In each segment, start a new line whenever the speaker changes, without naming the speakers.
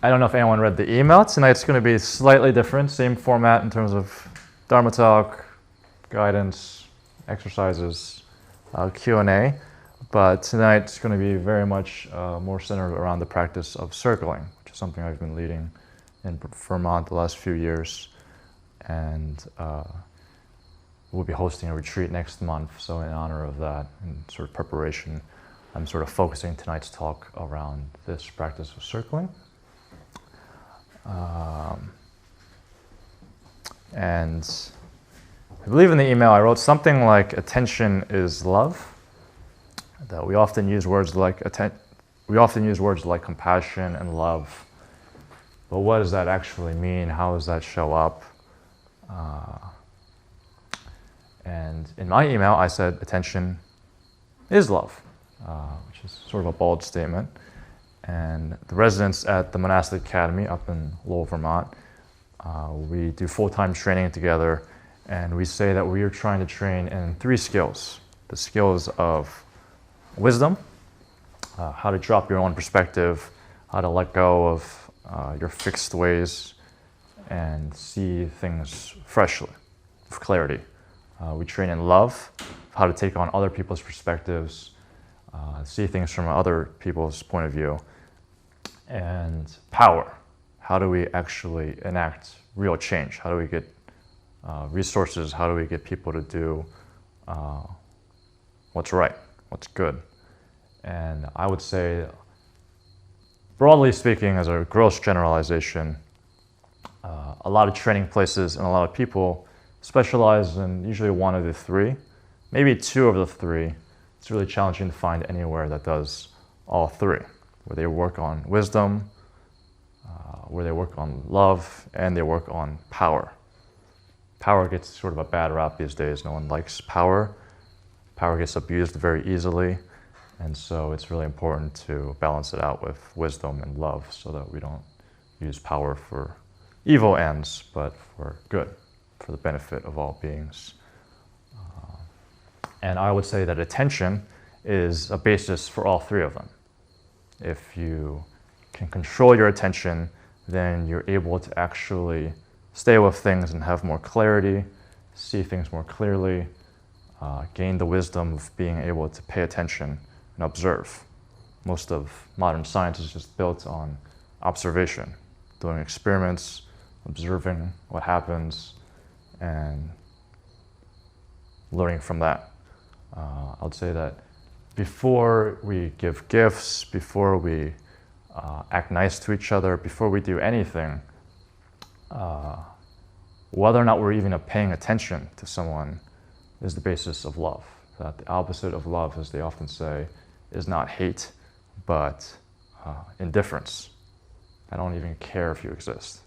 I don't know if anyone read the email. Tonight's going to be slightly different, same format in terms of Dharma talk, guidance, exercises, Q&A, but tonight's going to be very much more centered around the practice of circling, which is something I've been leading in Vermont the last few years, and we'll be hosting a retreat next month, so in honor of that, in sort of preparation, I'm sort of focusing tonight's talk around this practice of circling. And I believe in the email I wrote something like attention is love. That we often use words like compassion and love. But what does that actually mean? How does that show up? And in my email I said attention is love, which is sort of a bold statement. And the residents at the Monastic Academy up in Lowell, Vermont, we do full-time training together, and we say that we are trying to train in 3 skills. The skills of wisdom, how to drop your own perspective, how to let go of your fixed ways and see things freshly, with clarity. We train in love, how to take on other people's perspectives, see things from other people's point of view. And power, how do we actually enact real change? How do we get resources? How do we get people to do what's right, what's good? And I would say, broadly speaking, as a gross generalization, a lot of training places and a lot of people specialize in usually one of the 3, maybe 2 of the 3. It's really challenging to find anywhere that does all 3. Where they work on wisdom, where they work on love, and they work on power. Power gets sort of a bad rap these days. No one likes power. Power gets abused very easily, and so it's really important to balance it out with wisdom and love so that we don't use power for evil ends, but for good, for the benefit of all beings. And I would say that attention is a basis for all 3 of them. If you can control your attention, then you're able to actually stay with things and have more clarity, see things more clearly, gain the wisdom of being able to pay attention and observe. Most of modern science is just built on observation, doing experiments, observing what happens, and learning from that. I would say that before we give gifts, before we act nice to each other, before we do anything, whether or not we're even paying attention to someone is the basis of love. That the opposite of love, as they often say, is not hate, but indifference. I don't even care if you exist.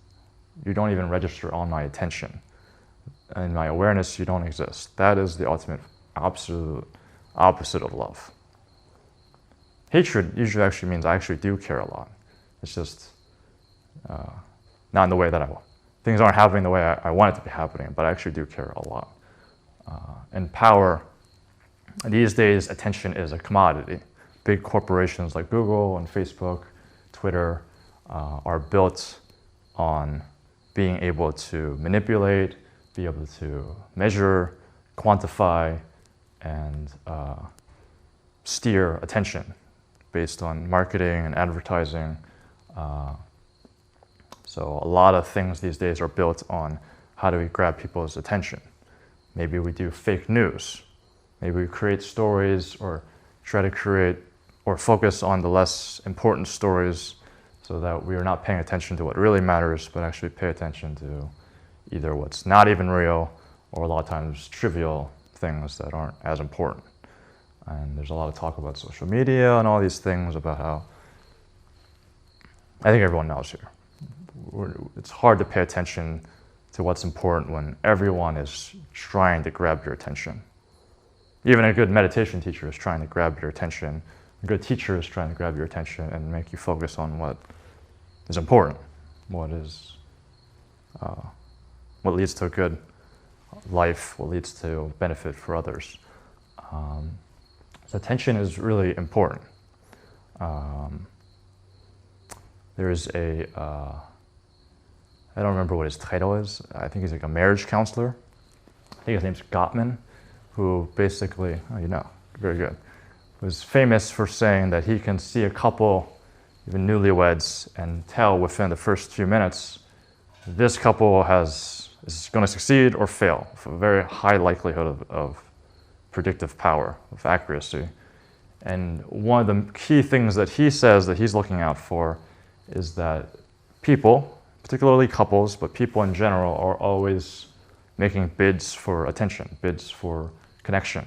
You don't even register on my attention. In my awareness, you don't exist. That is the ultimate absolute opposite of love. Hatred usually actually means I actually do care a lot. It's just not in the way that I want. Things aren't happening the way I want it to be happening, but I actually do care a lot. And power, these days attention is a commodity. Big corporations like Google and Facebook, Twitter are built on being able to manipulate, be able to measure, quantify, and steer attention based on marketing and advertising. So a lot of things these days are built on how do we grab people's attention. Maybe we do fake news. Maybe we create stories or try to create or focus on the less important stories so that we are not paying attention to what really matters, but actually pay attention to either what's not even real or a lot of times trivial things that aren't as important. And there's a lot of talk about social media and all these things about how, I think everyone knows here, it's hard to pay attention to what's important when everyone is trying to grab your attention. Even a good meditation teacher is trying to grab your attention. A good teacher is trying to grab your attention and make you focus on what is important, what leads to a good life, what leads to benefit for others. So attention is really important. There's I don't remember what his title is. I think he's like a marriage counselor. I think his name's Gottman, who basically, very good, was famous for saying that he can see a couple, even newlyweds, and tell within the first few minutes, this couple is going to succeed or fail, with a very high likelihood of predictive power, of accuracy. And one of the key things that he says that he's looking out for is that people, particularly couples, but people in general, are always making bids for attention, bids for connection.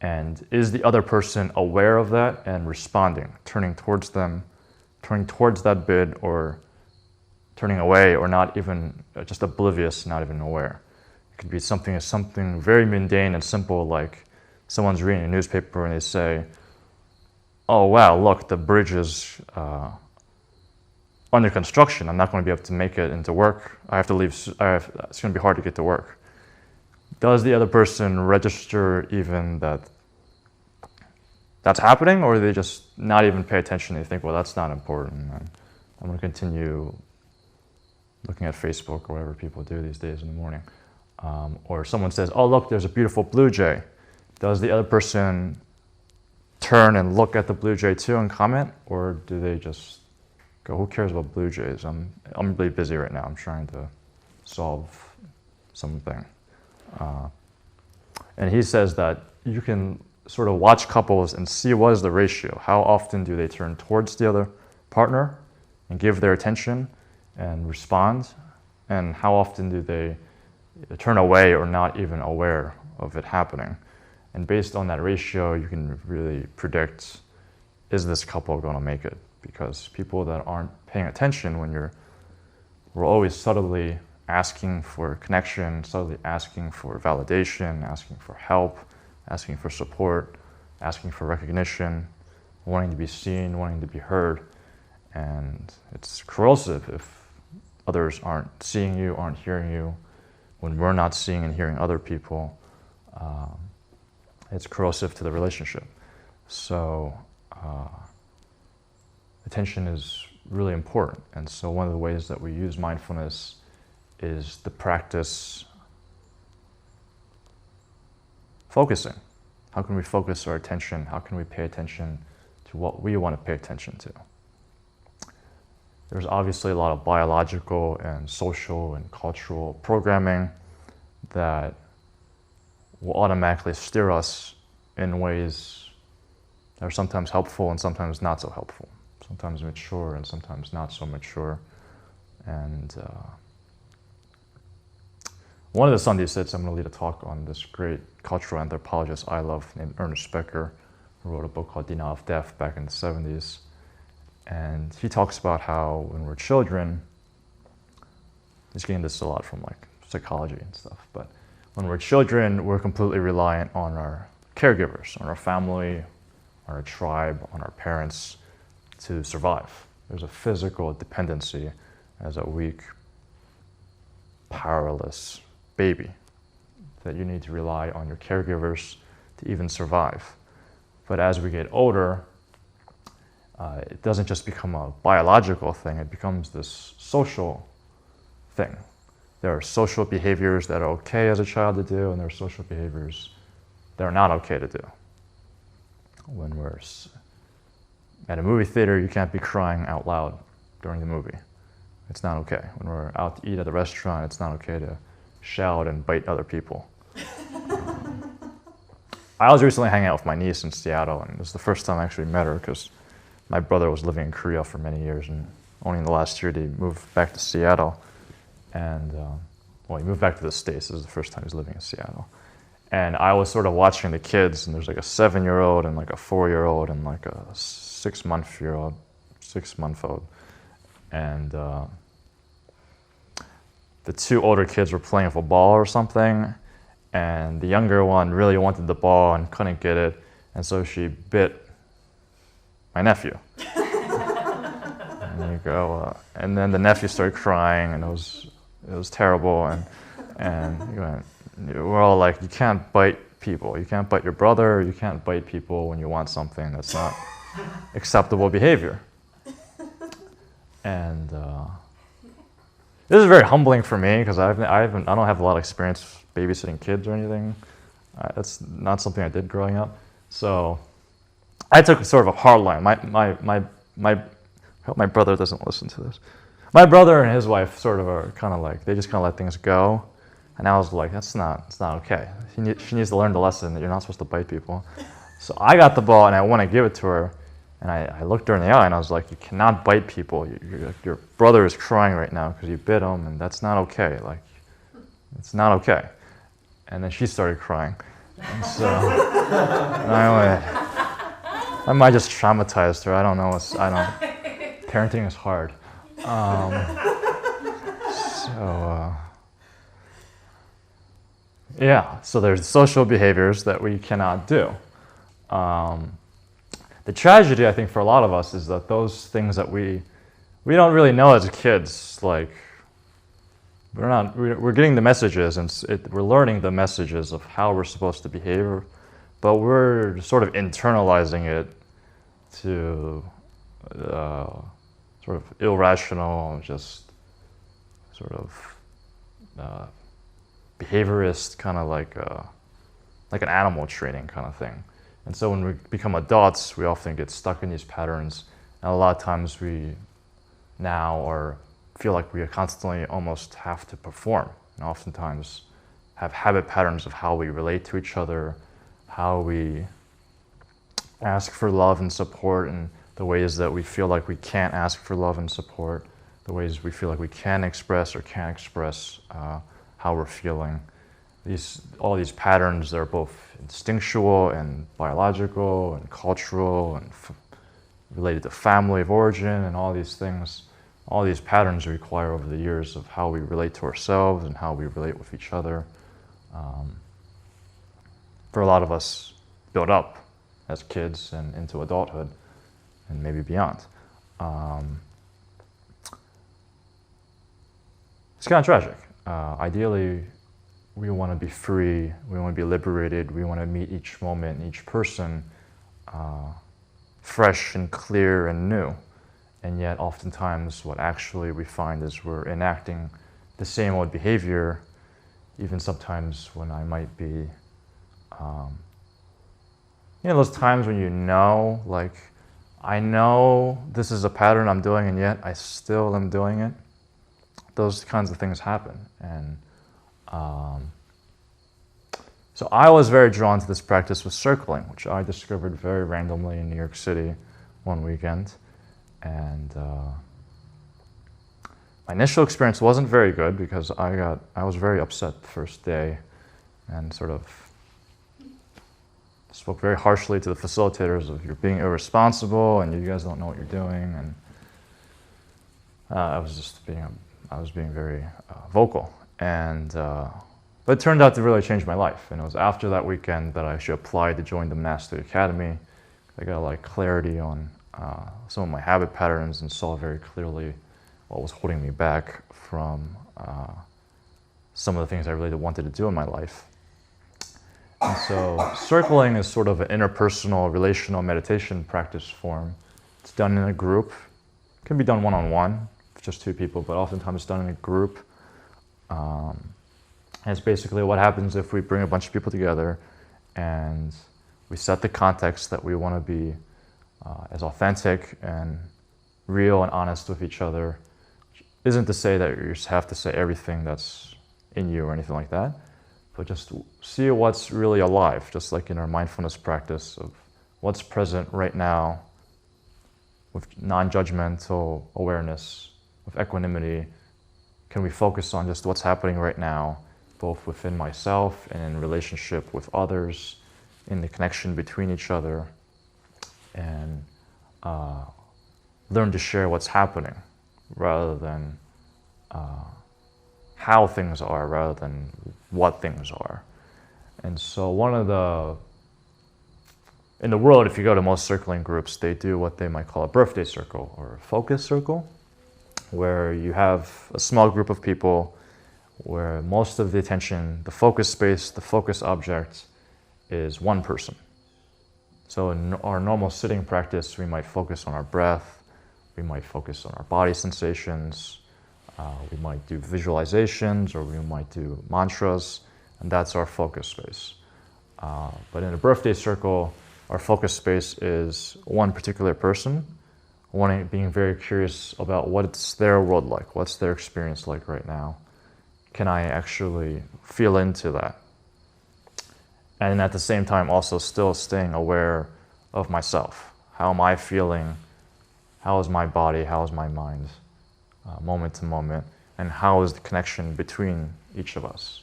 And is the other person aware of that and responding, turning towards them, turning towards that bid, or turning away, or not even, just oblivious, not even aware? It could be something very mundane and simple, like someone's reading a newspaper and they say, oh wow, look, the bridge is under construction. I'm not going to be able to make it into work. I have to leave. It's going to be hard to get to work. Does the other person register even that that's happening, or do they just not even pay attention? They think, well, that's not important. And I'm going to continue looking at Facebook or whatever people do these days in the morning. Or someone says, oh, look, there's a beautiful blue jay. Does the other person turn and look at the blue jay too and comment, or do they just go, who cares about blue jays? I'm really busy right now. I'm trying to solve something. And he says that you can sort of watch couples and see what is the ratio. How often do they turn towards the other partner and give their attention and respond? And how often do they turn away or not even aware of it happening? And based on that ratio, you can really predict, is this couple going to make it? Because people that aren't paying attention we're always subtly asking for connection, subtly asking for validation, asking for help, asking for support, asking for recognition, wanting to be seen, wanting to be heard. And it's corrosive if others aren't seeing you, aren't hearing you, when we're not seeing and hearing other people. It's corrosive to the relationship. So attention is really important. And so one of the ways that we use mindfulness is the practice focusing. How can we focus our attention? How can we pay attention to what we want to pay attention to? There's obviously a lot of biological and social and cultural programming that will automatically steer us in ways that are sometimes helpful and sometimes not so helpful, sometimes mature and sometimes not so mature. And one of the Sunday sits, I'm going to lead a talk on this great cultural anthropologist I love named Ernest Becker, who wrote a book called Denial of Death back in the 70s. And he talks about how when we're children, he's getting this a lot from like psychology and stuff, but when we're children, we're completely reliant on our caregivers, on our family, on our tribe, on our parents to survive. There's a physical dependency as a weak, powerless baby that you need to rely on your caregivers to even survive. But as we get older, it doesn't just become a biological thing, it becomes this social thing. There are social behaviors that are okay as a child to do, and there are social behaviors that are not okay to do. When we're at a movie theater, you can't be crying out loud during the movie. It's not okay. When we're out to eat at a restaurant, it's not okay to shout and bite other people. I was recently hanging out with my niece in Seattle, and it was the first time I actually met her because my brother was living in Korea for many years, and only in the last year did he move back to Seattle. And, he moved back to the States. This was the first time he was living in Seattle. And I was sort of watching the kids, and there's like a 7-year-old and like a 4-year-old and like a 6-month-old. And the two older kids were playing with a ball or something, and the younger one really wanted the ball and couldn't get it, and so she bit my nephew. And you go, and then the nephew started crying, and it was terrible, and we're all like, you can't bite people. You can't bite your brother. You can't bite people when you want something. That's acceptable behavior. And this is very humbling for me because I don't have a lot of experience babysitting kids or anything. That's not something I did growing up. So I took sort of a hard line. I hope my brother doesn't listen to this. My brother and his wife sort of are kind of like, they just kind of let things go. And I was like, it's not okay. She needs to learn the lesson that you're not supposed to bite people. So I got the ball and I want to give it to her. And I looked her in the eye and I was like, you cannot bite people. Your brother is crying right now because you bit him, and that's not okay. Like, it's not okay. And then she started crying. And so and I might just traumatized her. I don't know. Parenting is hard. So there's social behaviors that we cannot do. The tragedy, I think, for a lot of us is that those things that we don't really know as kids, like we're getting the messages and we're learning the messages of how we're supposed to behave, but we're sort of internalizing it to sort of irrational, just sort of behaviorist, kind of like an animal training kind of thing. And so when we become adults, we often get stuck in these patterns, and a lot of times we now feel like we constantly almost have to perform, and oftentimes have habit patterns of how we relate to each other, how we ask for love and support, and the ways that we feel like we can't ask for love and support, the ways we feel like we can express or can't express how we're feeling. All these patterns are both instinctual and biological and cultural and related to family of origin and all these things. All these patterns we acquire over the years of how we relate to ourselves and how we relate with each other. For a lot of us, build up as kids and into adulthood and maybe beyond. It's kind of tragic. Ideally, we want to be free, we want to be liberated, we want to meet each moment and each person fresh and clear and new. And yet oftentimes what actually we find is we're enacting the same old behavior, even sometimes when I might be, those times when I know this is a pattern I'm doing and yet I still am doing it. Those kinds of things happen. And so I was very drawn to this practice with circling, which I discovered very randomly in New York City one weekend. And my initial experience wasn't very good because I was very upset the first day and sort of spoke very harshly to the facilitators of, you're being irresponsible and you guys don't know what you're doing. And I was being very vocal. And but it turned out to really change my life. And it was after that weekend that I actually applied to join the Monastic Academy. I got a lot of clarity on some of my habit patterns and saw very clearly what was holding me back from some of the things I really wanted to do in my life. And so circling is sort of an interpersonal, relational meditation practice form. It's done in a group. It can be done one-on-one, just two people, but oftentimes it's done in a group. And it's basically what happens if we bring a bunch of people together and we set the context that we want to be as authentic and real and honest with each other. Which isn't to say that you just have to say everything that's in you or anything like that, but just see what's really alive, just like in our mindfulness practice of what's present right now with non-judgmental awareness, with equanimity. Can we focus on just what's happening right now, both within myself and in relationship with others, in the connection between each other, and learn to share what's happening rather than how things are, rather than what things are. And so in the world, if you go to most circling groups, they do what they might call a birthday circle or a focus circle, where you have a small group of people where most of the attention, the focus space, the focus object is one person. So in our normal sitting practice, we might focus on our breath, we might focus on our body sensations, we might do visualizations, or we might do mantras, and that's our focus space. But in a birthday circle, our focus space is one particular person, being very curious about what's their world like, what's their experience like right now. Can I actually feel into that? And at the same time, also still staying aware of myself. How am I feeling? How is my body? How is my mind? Moment to moment. And how is the connection between each of us?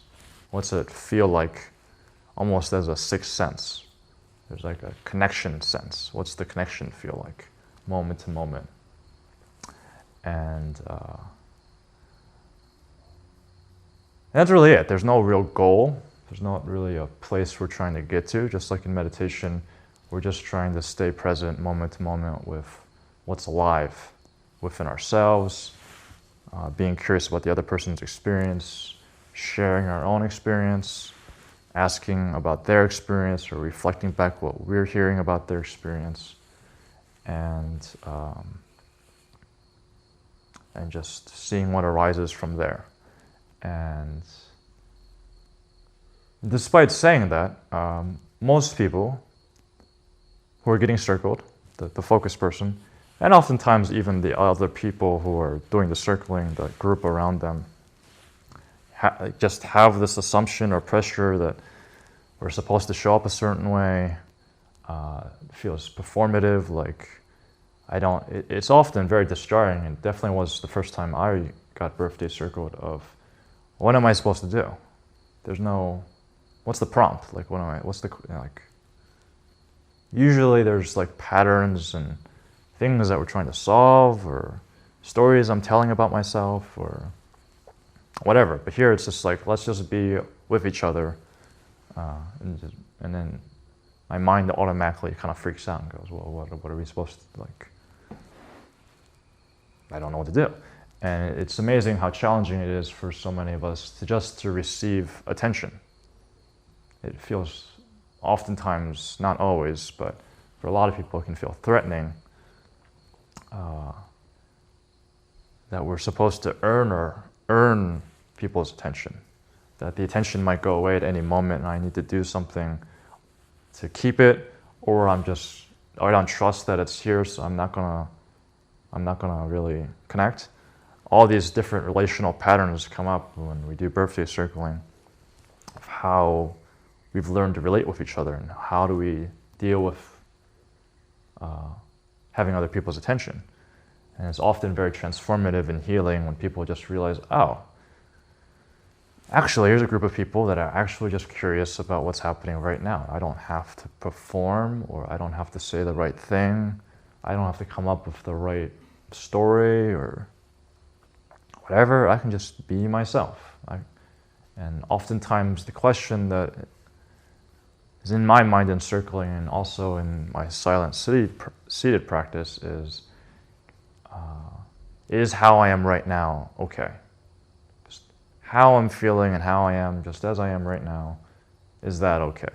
What's it feel like, almost as a sixth sense? There's like a connection sense. What's the connection feel like, moment to moment? And that's really it. There's no real goal. There's not really a place we're trying to get to. Just like in meditation, we're just trying to stay present moment to moment with what's alive within ourselves, being curious about the other person's experience, sharing our own experience, asking about their experience, or reflecting back what we're hearing about their experience, and just seeing what arises from there. And despite saying that, most people who are getting circled, the focus person, and oftentimes even the other people who are doing the circling, the group around them, just have this assumption or pressure that we're supposed to show up a certain way, feels performative, like it's often very disjarring, and definitely was the first time I got birthday circled of, what am I supposed to do? There's no, what's the prompt? Like, usually there's like patterns and things that we're trying to solve, or stories I'm telling about myself, or whatever. But here it's just like, let's just be with each other. And then my mind automatically kind of freaks out and goes, well, what are we supposed to, like, I don't know what to do. And it's amazing how challenging it is for so many of us to receive attention. It feels oftentimes, not always, but for a lot of people it can feel threatening that we're supposed to earn people's attention. That the attention might go away at any moment and I need to do something to keep it, or I don't trust that it's here, so I'm not gonna really connect. All these different relational patterns come up when we do birthday circling, of how we've learned to relate with each other and how do we deal with having other people's attention. And it's often very transformative and healing when people just realize, oh, actually, here's a group of people that are actually just curious about what's happening right now. I don't have to perform, or I don't have to say the right thing. I don't have to come up with the right story or whatever. I can just be myself. And oftentimes the question that is in my mind in circling, and also in my silent seated practice, is how I am right now okay? Just how I'm feeling and how I am, just as I am right now, is that okay?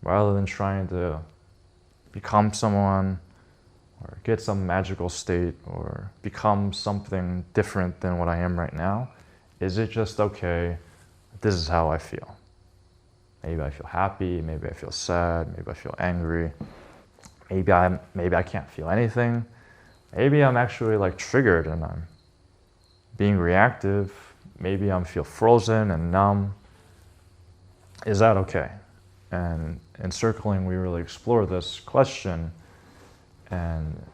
Rather than trying to become someone, or get some magical state, or become something different than what I am right now, is it just okay? This is how I feel. Maybe I feel happy, maybe I feel sad, maybe I feel angry, maybe I can't feel anything. Maybe I'm actually like triggered and I'm being reactive. Maybe I feel frozen and numb. Is that okay? And in circling, we really explore this question. And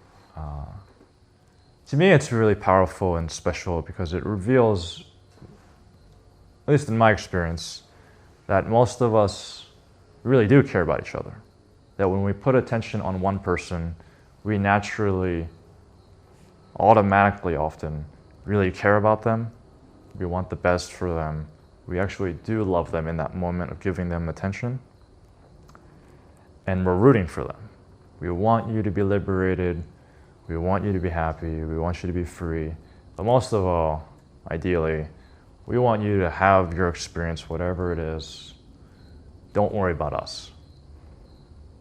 to me, it's really powerful and special because it reveals, at least in my experience, that most of us really do care about each other. That when we put attention on one person, we naturally, automatically often, really care about them. We want the best for them. We actually do love them in that moment of giving them attention. And we're rooting for them. We want you to be liberated. We want you to be happy. We want you to be free. But most of all, ideally, we want you to have your experience, whatever it is. Don't worry about us.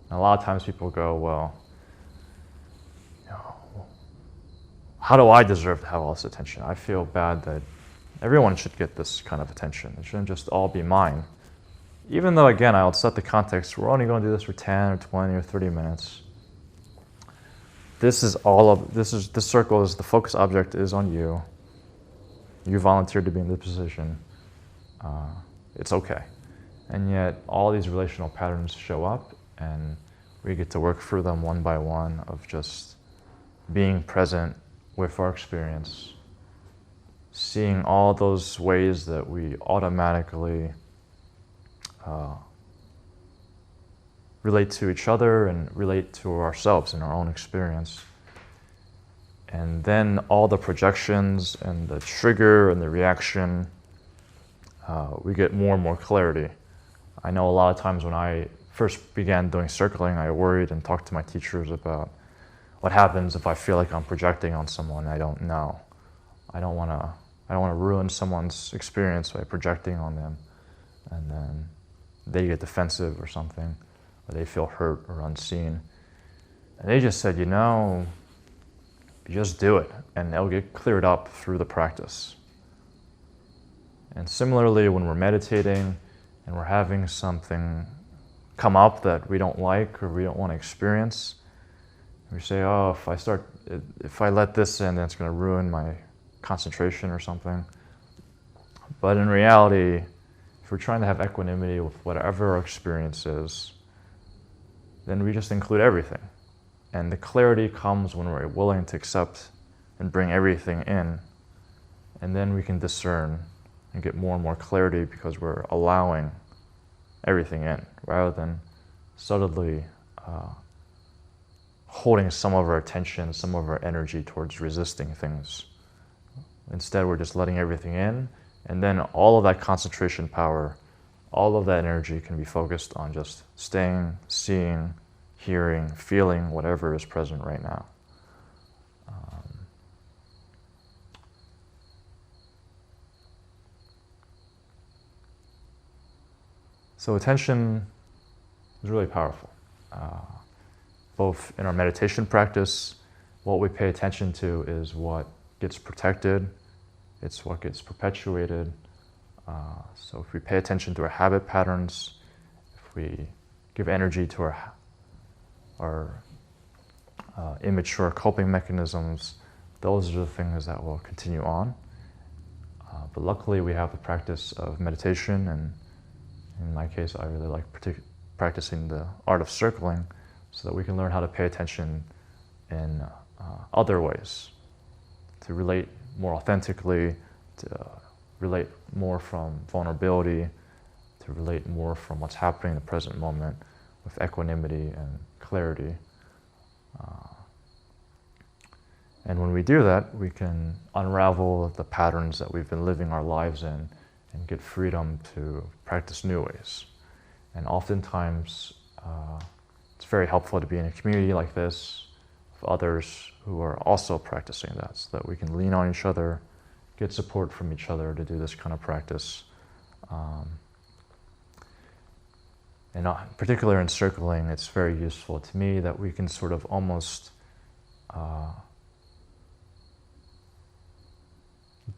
And a lot of times people go, well, you know, how do I deserve to have all this attention? I feel bad that everyone should get this kind of attention. It shouldn't just all be mine. Even though, again, I'll set the context, we're only going to do this for 10 or 20 or 30 minutes. This circle is the focus object is on you. You volunteered to be in this position. It's okay. And yet all these relational patterns show up and we get to work through them one by one of just being present with our experience, seeing all those ways that we automatically relate to each other and relate to ourselves in our own experience. And then all the projections and the trigger and the reaction, we get more and more clarity. I know a lot of times when I first began doing circling, I worried and talked to my teachers about what happens if I feel like I'm projecting on someone I don't know. I don't want to ruin someone's experience by projecting on them, and then they get defensive or something, or they feel hurt or unseen. And they just said, you just do it, and it'll get cleared up through the practice. And similarly, when we're meditating and we're having something come up that we don't like or we don't want to experience, we say, oh, if I let this in, then it's going to ruin my concentration or something. But in reality, if we're trying to have equanimity with whatever our experience is, then we just include everything. And the clarity comes when we're willing to accept and bring everything in. And then we can discern and get more and more clarity because we're allowing everything in, rather than subtly holding some of our attention, some of our energy towards resisting things. Instead, we're just letting everything in, and then all of that concentration power, all of that energy can be focused on just staying, seeing, hearing, feeling whatever is present right now. So attention is really powerful. Both in our meditation practice, what we pay attention to is what gets protected, it's what gets perpetuated. So if we pay attention to our habit patterns, if we give energy to our immature coping mechanisms, those are the things that will continue on. But luckily we have the practice of meditation, and in my case I really like practicing the art of circling so that we can learn how to pay attention in other ways, to relate more authentically, to relate more from vulnerability, to relate more from what's happening in the present moment with equanimity and clarity. And when we do that, we can unravel the patterns that we've been living our lives in and get freedom to practice new ways. And oftentimes, it's very helpful to be in a community like this with others who are also practicing that, so that we can lean on each other, get support from each other to do this kind of practice. And particularly in circling, it's very useful to me that we can sort of almost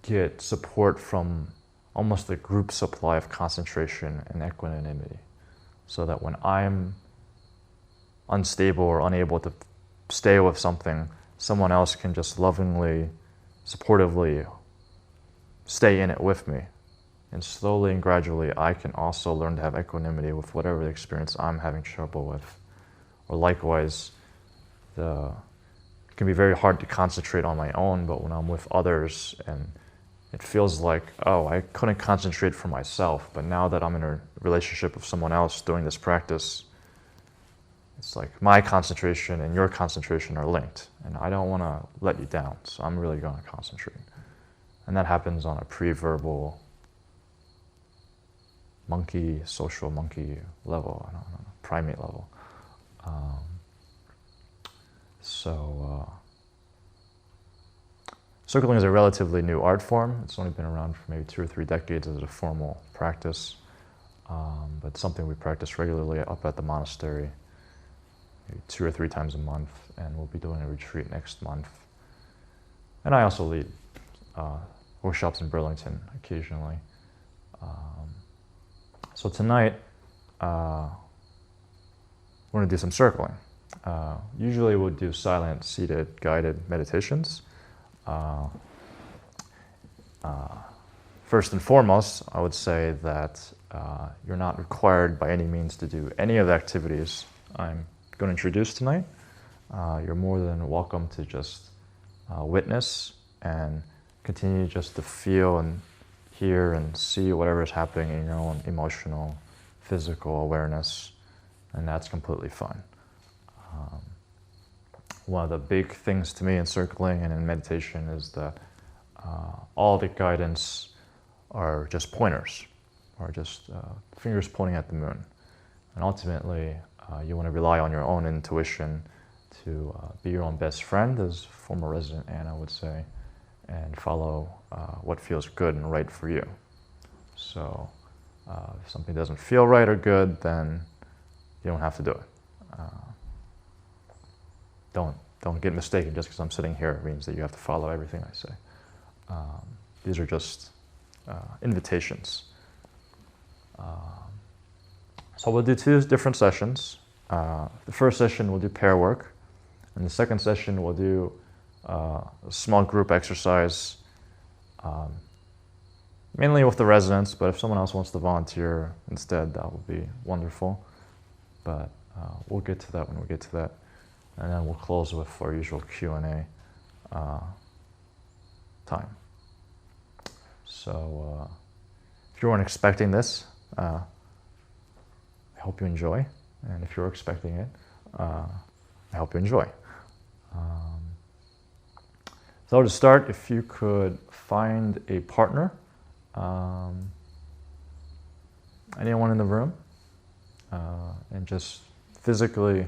get support from almost a group supply of concentration and equanimity, so that when I'm unstable or unable to stay with something, someone else can just lovingly, supportively stay in it with me. And slowly and gradually, I can also learn to have equanimity with whatever the experience I'm having trouble with. Or likewise, it can be very hard to concentrate on my own, but when I'm with others and it feels like, oh, I couldn't concentrate for myself, but now that I'm in a relationship with someone else doing this practice, it's like my concentration and your concentration are linked, and I don't want to let you down, so I'm really going to concentrate. And that happens on a pre-verbal social monkey level, I don't know, primate level. Circling is a relatively new art form. It's only been around for maybe 2 or 3 decades as a formal practice, but something we practice regularly up at the monastery. maybe 2 or 3 times a month, and we'll be doing a retreat next month. And I also lead workshops in Burlington occasionally. So tonight, we're going to do some circling. Usually we'll do silent, seated, guided meditations. First and foremost, I would say that you're not required by any means to do any of the activities I'm going to introduce tonight. You're more than welcome to just witness and continue just to feel and hear and see whatever is happening in your own emotional, physical awareness, and that's completely fine. One of the big things to me in circling and in meditation is that all the guidance are just pointers, or just fingers pointing at the moon. And ultimately, you want to rely on your own intuition to be your own best friend, as former resident Anna would say, and follow what feels good and right for you. So if something doesn't feel right or good, then you don't have to do it. Don't get mistaken just because I'm sitting here, it means that you have to follow everything I say. These are just invitations. So we'll do 2 different sessions. The first session we'll do pair work, and the second session we'll do a small group exercise, mainly with the residents, but if someone else wants to volunteer instead, that would be wonderful. But we'll get to that when we get to that. And then we'll close with our usual Q&A time. So if you weren't expecting this, I hope you enjoy. And if you're expecting it, I hope you enjoy. So to start, if you could find a partner, anyone in the room, and just physically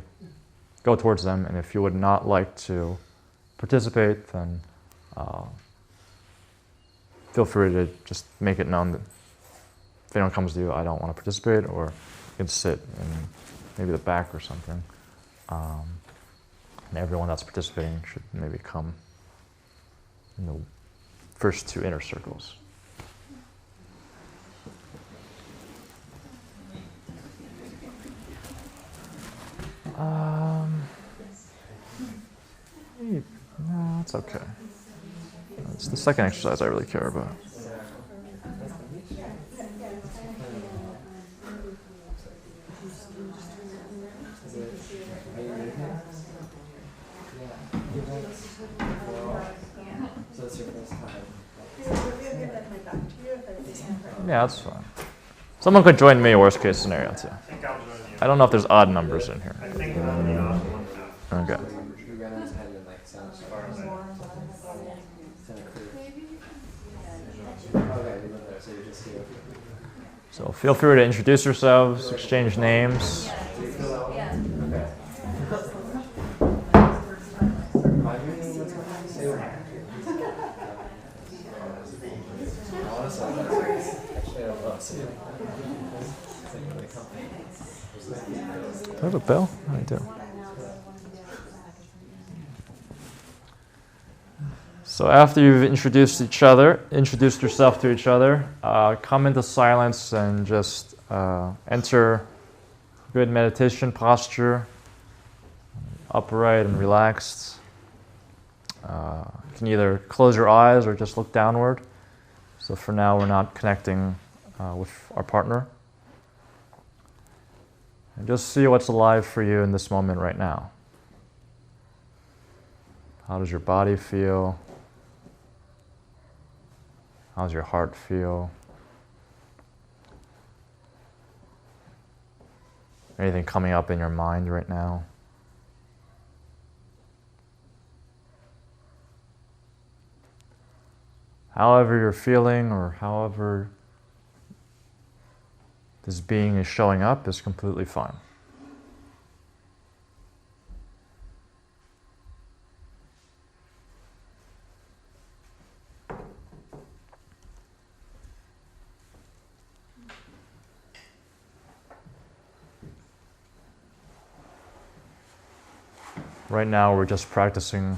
go towards them. And if you would not like to participate, then feel free to just make it known that if anyone comes to you, I don't want to participate, or you can sit in maybe the back or something. And everyone that's participating should maybe come in the first 2 inner circles. No, it's okay. It's the second exercise I really care about.
So it's your first time.
Yeah, that's fine. Someone could join me, worst case scenario, too. I don't know if there's odd numbers in here. Okay. So feel free to introduce yourselves, exchange names. Do I have a bell? I do. So after you've introduced yourself to each other, come into silence and just enter good meditation posture, upright and relaxed. You can either close your eyes or just look downward. So for now, we're not connecting with our partner. And just see what's alive for you in this moment right now. How does your body feel? How does your heart feel? Anything coming up in your mind right now? However you're feeling, or however this being is showing up, is completely fine. Right now we're just practicing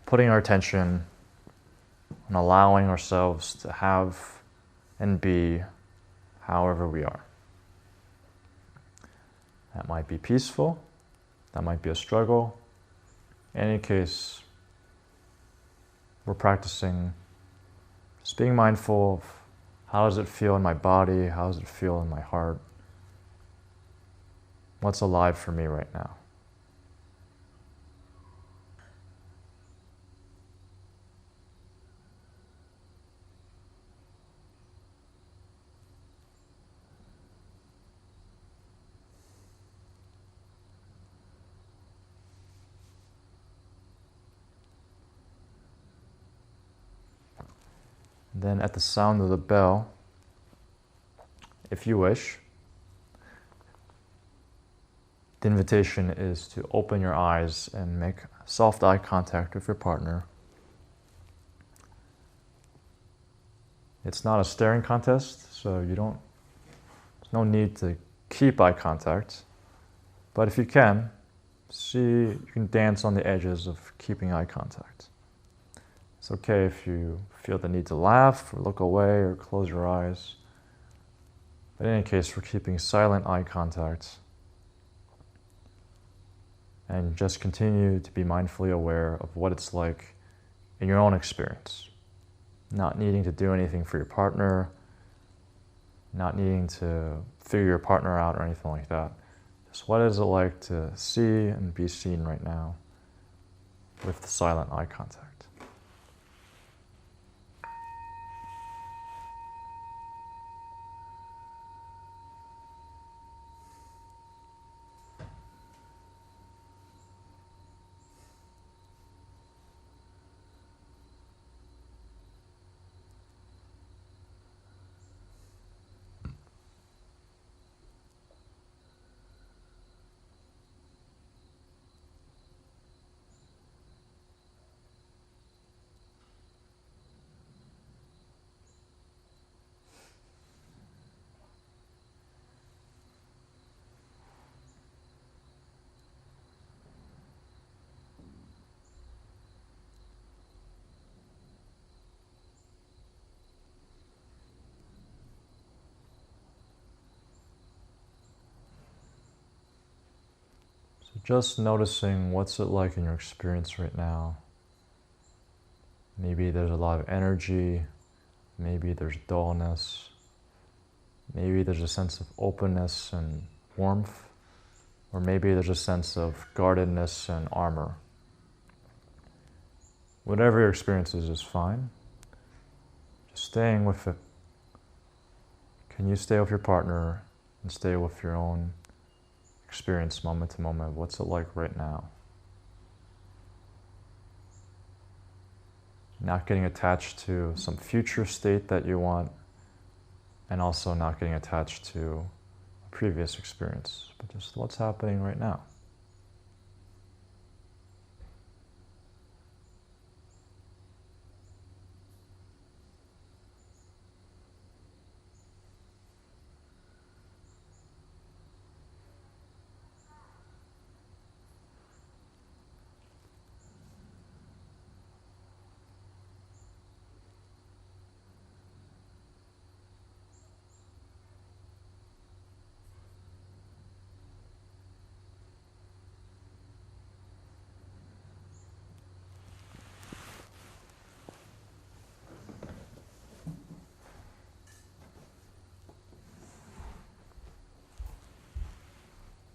putting our attention and allowing ourselves to have and be however we are. That might be peaceful, that might be a struggle. In any case, we're practicing just being mindful of how does it feel in my body, how does it feel in my heart, what's alive for me right now. Then at the sound of the bell, if you wish, the invitation is to open your eyes and make soft eye contact with your partner. It's not a staring contest, so there's no need to keep eye contact. But if you can, you can dance on the edges of keeping eye contact. It's okay if you feel the need to laugh or look away or close your eyes. But in any case, we're keeping silent eye contact. And just continue to be mindfully aware of what it's like in your own experience. Not needing to do anything for your partner, not needing to figure your partner out or anything like that. Just what is it like to see and be seen right now with the silent eye contact. Just noticing what's it like in your experience right now. Maybe there's a lot of energy, maybe there's dullness, maybe there's a sense of openness and warmth, or maybe there's a sense of guardedness and armor. Whatever your experience is fine. Just staying with it. Can you stay with your partner and stay with your own experience moment to moment? What's it like right now? Not getting attached to some future state that you want, and also not getting attached to a previous experience, but just what's happening right now.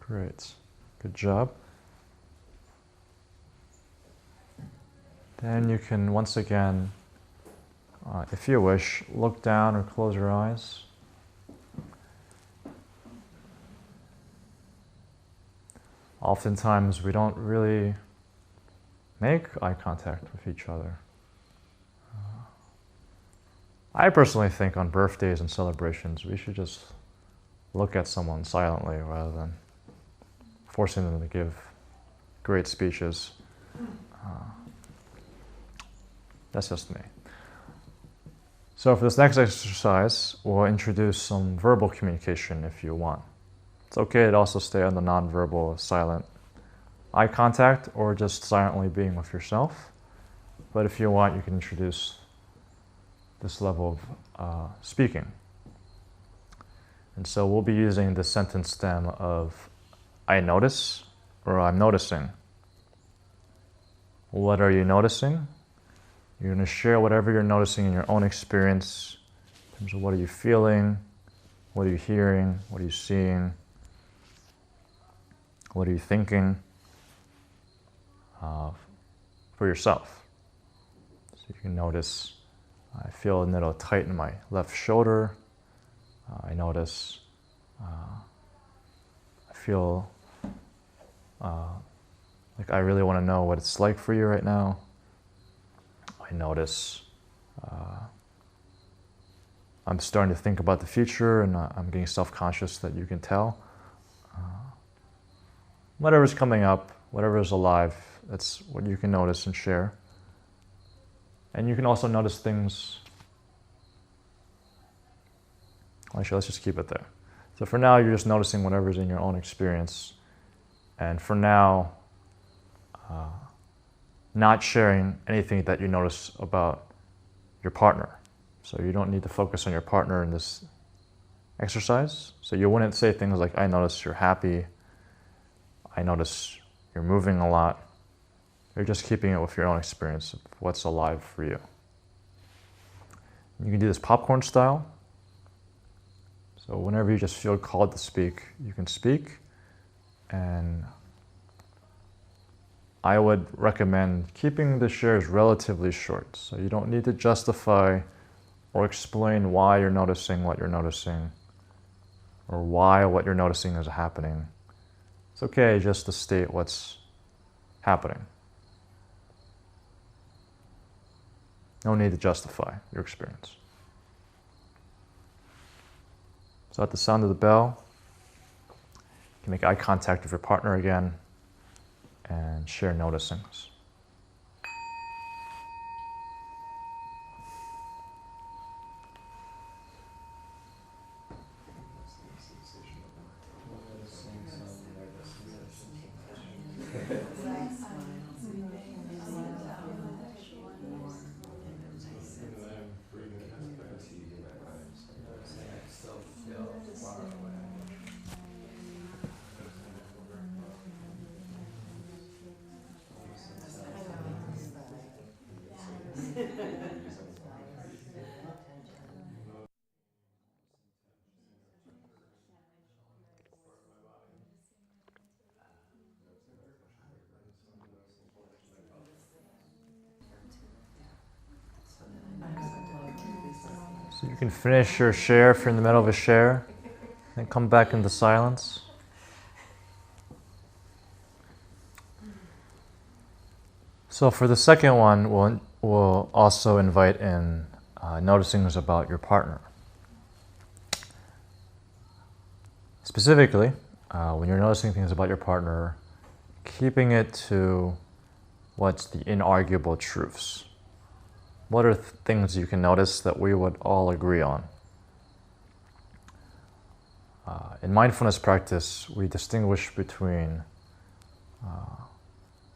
Great. Good job. Then you can once again, if you wish, look down or close your eyes. Oftentimes we don't really make eye contact with each other. I personally think on birthdays and celebrations we should just look at someone silently rather than forcing them to give great speeches. That's just me. So for this next exercise, we'll introduce some verbal communication if you want. It's okay to also stay on the nonverbal, silent eye contact or just silently being with yourself. But if you want, you can introduce this level of speaking. And so we'll be using the sentence stem of I notice or I'm noticing. What are you noticing? You're going to share whatever you're noticing in your own experience in terms of what are you feeling, what are you hearing, what are you seeing, what are you thinking for yourself. So you can notice, I feel a little tight in my left shoulder. I notice, I feel like I really want to know what it's like for you right now. I notice I'm starting to think about the future and I'm getting self-conscious that you can tell. Whatever's coming up, whatever is alive, that's what you can notice and share. And you can also notice things. Actually, let's just keep it there. So for now, you're just noticing whatever's in your own experience. And for now, not sharing anything that you notice about your partner. So you don't need to focus on your partner in this exercise. So you wouldn't say things like, I notice you're happy. I notice you're moving a lot. You're just keeping it with your own experience of what's alive for you. You can do this popcorn style. So whenever you just feel called to speak, you can speak. And I would recommend keeping the shares relatively short. So you don't need to justify or explain why you're noticing what you're noticing or why what you're noticing is happening. It's okay just to state what's happening. No need to justify your experience. So at the sound of the bell, you can make eye contact with your partner again and share noticings. So you can finish your share if you're in the middle of a share, then come back into silence. So for the second one, we'll also invite in noticings about your partner. Specifically, when you're noticing things about your partner, keeping it to what's the inarguable truths. What are things you can notice that we would all agree on? In mindfulness practice, we distinguish between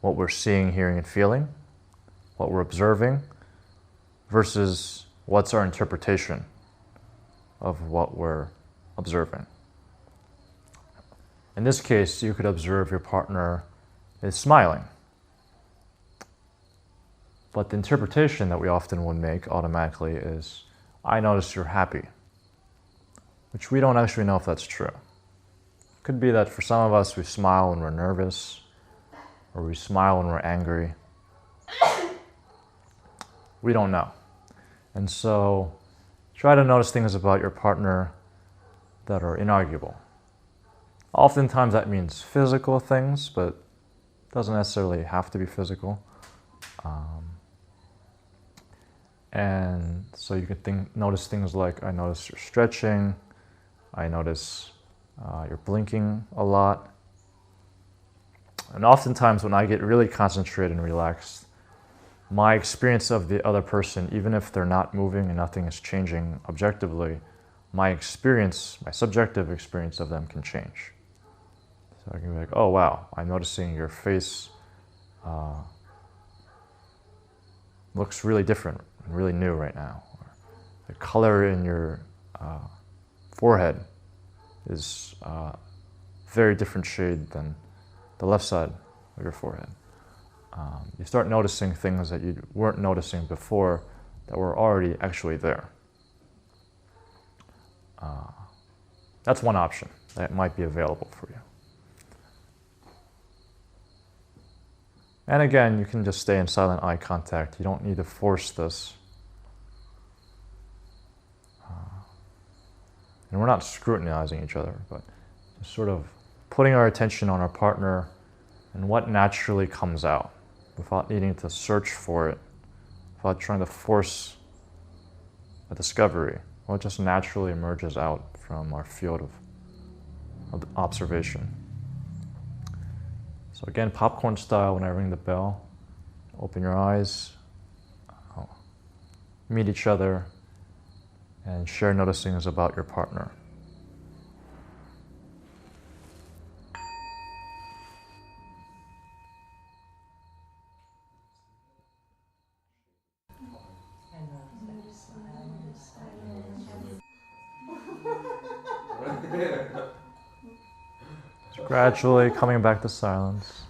what we're seeing, hearing, and feeling, what we're observing, versus what's our interpretation of what we're observing. In this case, you could observe your partner is smiling. But the interpretation that we often would make automatically is, I notice you're happy, which we don't actually know if that's true. It could be that for some of us, we smile when we're nervous, or we smile when we're angry. We don't know. And so try to notice things about your partner that are inarguable. Oftentimes that means physical things, but it doesn't necessarily have to be physical. And so you can notice things like, I notice you're stretching, I notice you're blinking a lot. And oftentimes when I get really concentrated and relaxed, my experience of the other person, even if they're not moving and nothing is changing objectively, my experience, my subjective experience of them can change. So I can be like, oh wow, I'm noticing your face looks really different and really new right now. Or the color in your forehead is very different shade than the left side of your forehead. You start noticing things that you weren't noticing before that were already actually there. That's one option that might be available for you. And again, you can just stay in silent eye contact. You don't need to force this. And we're not scrutinizing each other, but just sort of putting our attention on our partner and what naturally comes out without needing to search for it, without trying to force a discovery. What just naturally emerges out from our field of observation. So again, popcorn style, when I ring the bell, open your eyes, meet each other, and share noticings about your partner. Gradually coming back to silence.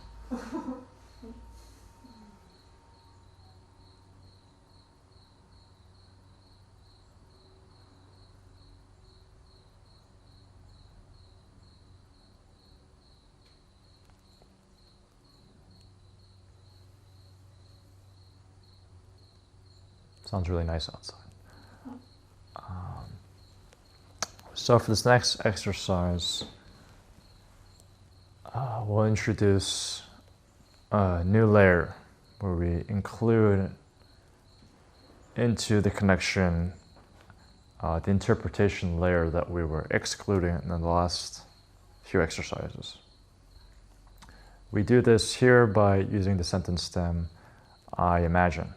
Sounds really nice outside. So for this next exercise, we'll introduce a new layer where we include into the connection the interpretation layer that we were excluding in the last few exercises. We do this here by using the sentence stem, I imagine.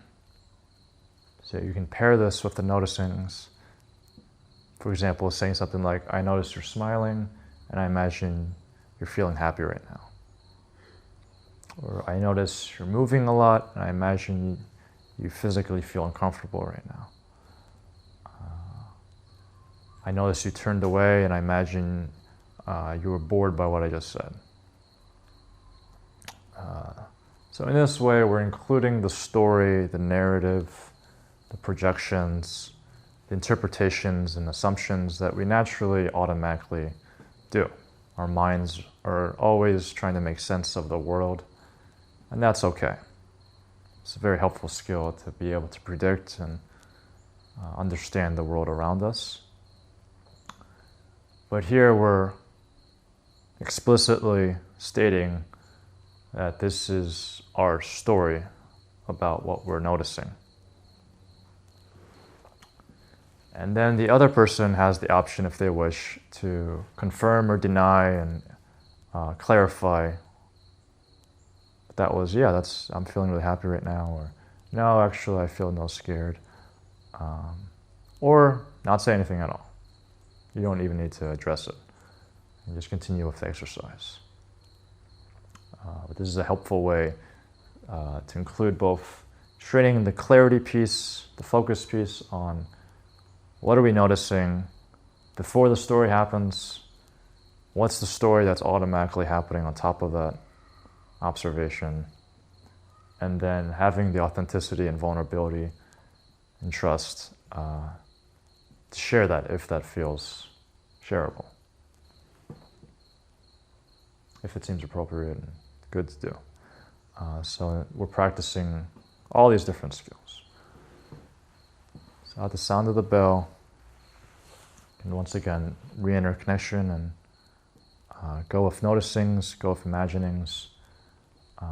So you can pair this with the noticings. For example, saying something like, I notice you're smiling, and I imagine you're feeling happy right now. Or I notice you're moving a lot, and I imagine you physically feel uncomfortable right now. I notice you turned away, and I imagine you were bored by what I just said. So in this way, we're including the story, the narrative, the projections, the interpretations and assumptions that we naturally automatically do. Our minds are always trying to make sense of the world, and that's okay. It's a very helpful skill to be able to predict and understand the world around us. But here we're explicitly stating that this is our story about what we're noticing. And then the other person has the option, if they wish, to confirm or deny and clarify. That was, I'm feeling really happy right now, or no, actually I feel no scared. Or not say anything at all. You don't even need to address it. And just continue with the exercise. But this is a helpful way to include both training the clarity piece, the focus piece on what are we noticing before the story happens, what's the story that's automatically happening on top of that observation, and then having the authenticity and vulnerability and trust to share that if that feels shareable, if it seems appropriate and good to do. So we're practicing all these different skills. So at the sound of the bell, and once again, re-enter connection and go with noticings, go with imaginings. And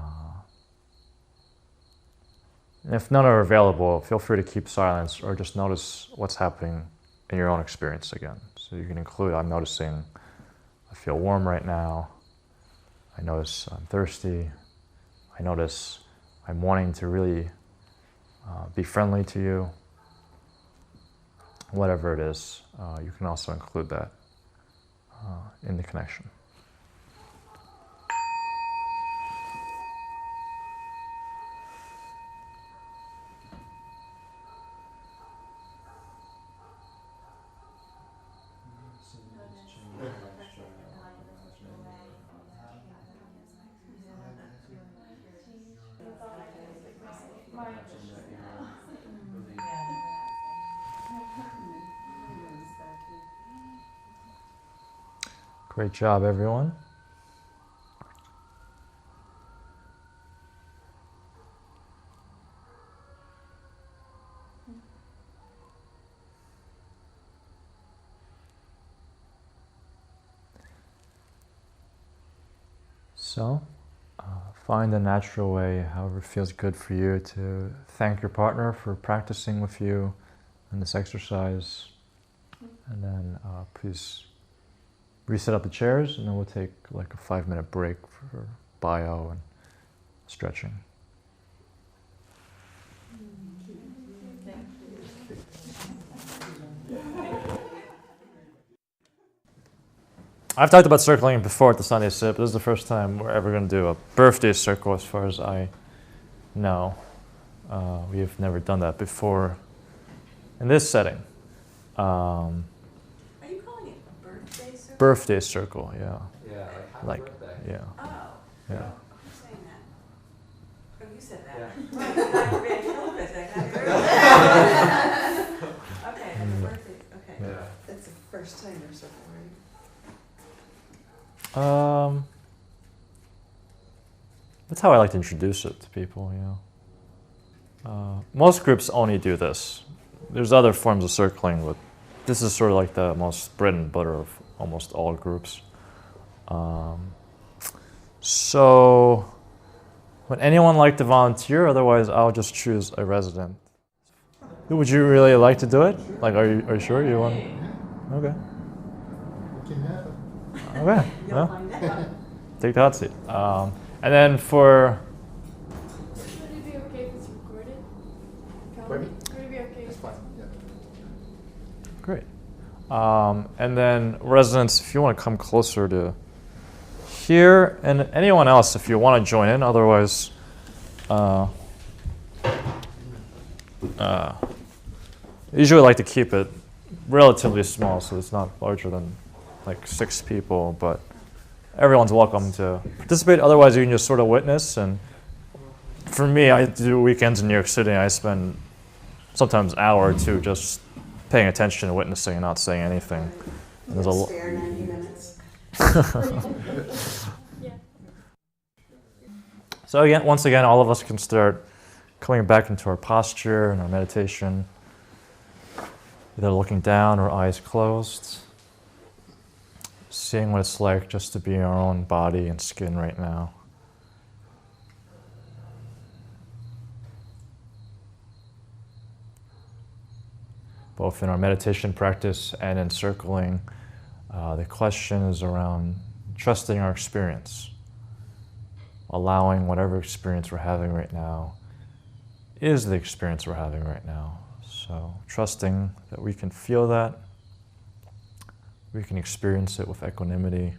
if none are available, feel free to keep silence or just notice what's happening in your own experience again. So you can include, I'm noticing I feel warm right now. I notice I'm thirsty. I notice I'm wanting to really be friendly to you. Whatever it is, you can also include that in the connection. Great job, everyone. So, find a natural way, however feels good for you, to thank your partner for practicing with you in this exercise. And then please reset up the chairs, and then we'll take like a 5-minute break for bio and stretching. I've talked about circling before at the Sunday Sip. This is the first time we're ever going to do a birthday circle as far as I know. We've never done that before in this setting.
Are you calling it a birthday circle?
Birthday circle, yeah.
Yeah, like happy birthday.
Yeah.
Oh.
Yeah.
Who's saying that? Oh, you said that.
Yeah.
Right, happy birthday. Happy birthday. Okay, happy birthday. Okay.
Yeah.
That's the first time you're circle, right?
That's how I like to introduce it to people, you know. Most groups only do this. There's other forms of circling, but this is sort of like the most bread and butter of almost all groups. So, would anyone like to volunteer? Otherwise, I'll just choose a resident. Would you really like to do it? Like, are you sure you want? Okay. Okay.
You'll
Well,
find out.
take the hot seat. And then for.
Would it be okay if it's recorded?
Pardon me?
Would it be okay?
That's fine, yeah.
Great. And then residents, if you want to come closer to here, and anyone else, if you want to join in. Otherwise, usually like to keep it relatively small, so it's not larger than like 6 people, but everyone's welcome to participate. Otherwise, you can just sort of witness. And for me, I do weekends in New York City. I spend sometimes an hour or two just paying attention and witnessing and not saying anything. And there's a
Spare 90 minutes.
Yeah.
So again, once again, all of us can start coming back into our posture and our meditation, either looking down or eyes closed, seeing what it's like just to be in our own body and skin right now. Both in our meditation practice and in circling, the question is around trusting our experience, allowing whatever experience we're having right now is the experience we're having right now. So trusting that we can feel that, we can experience it with equanimity,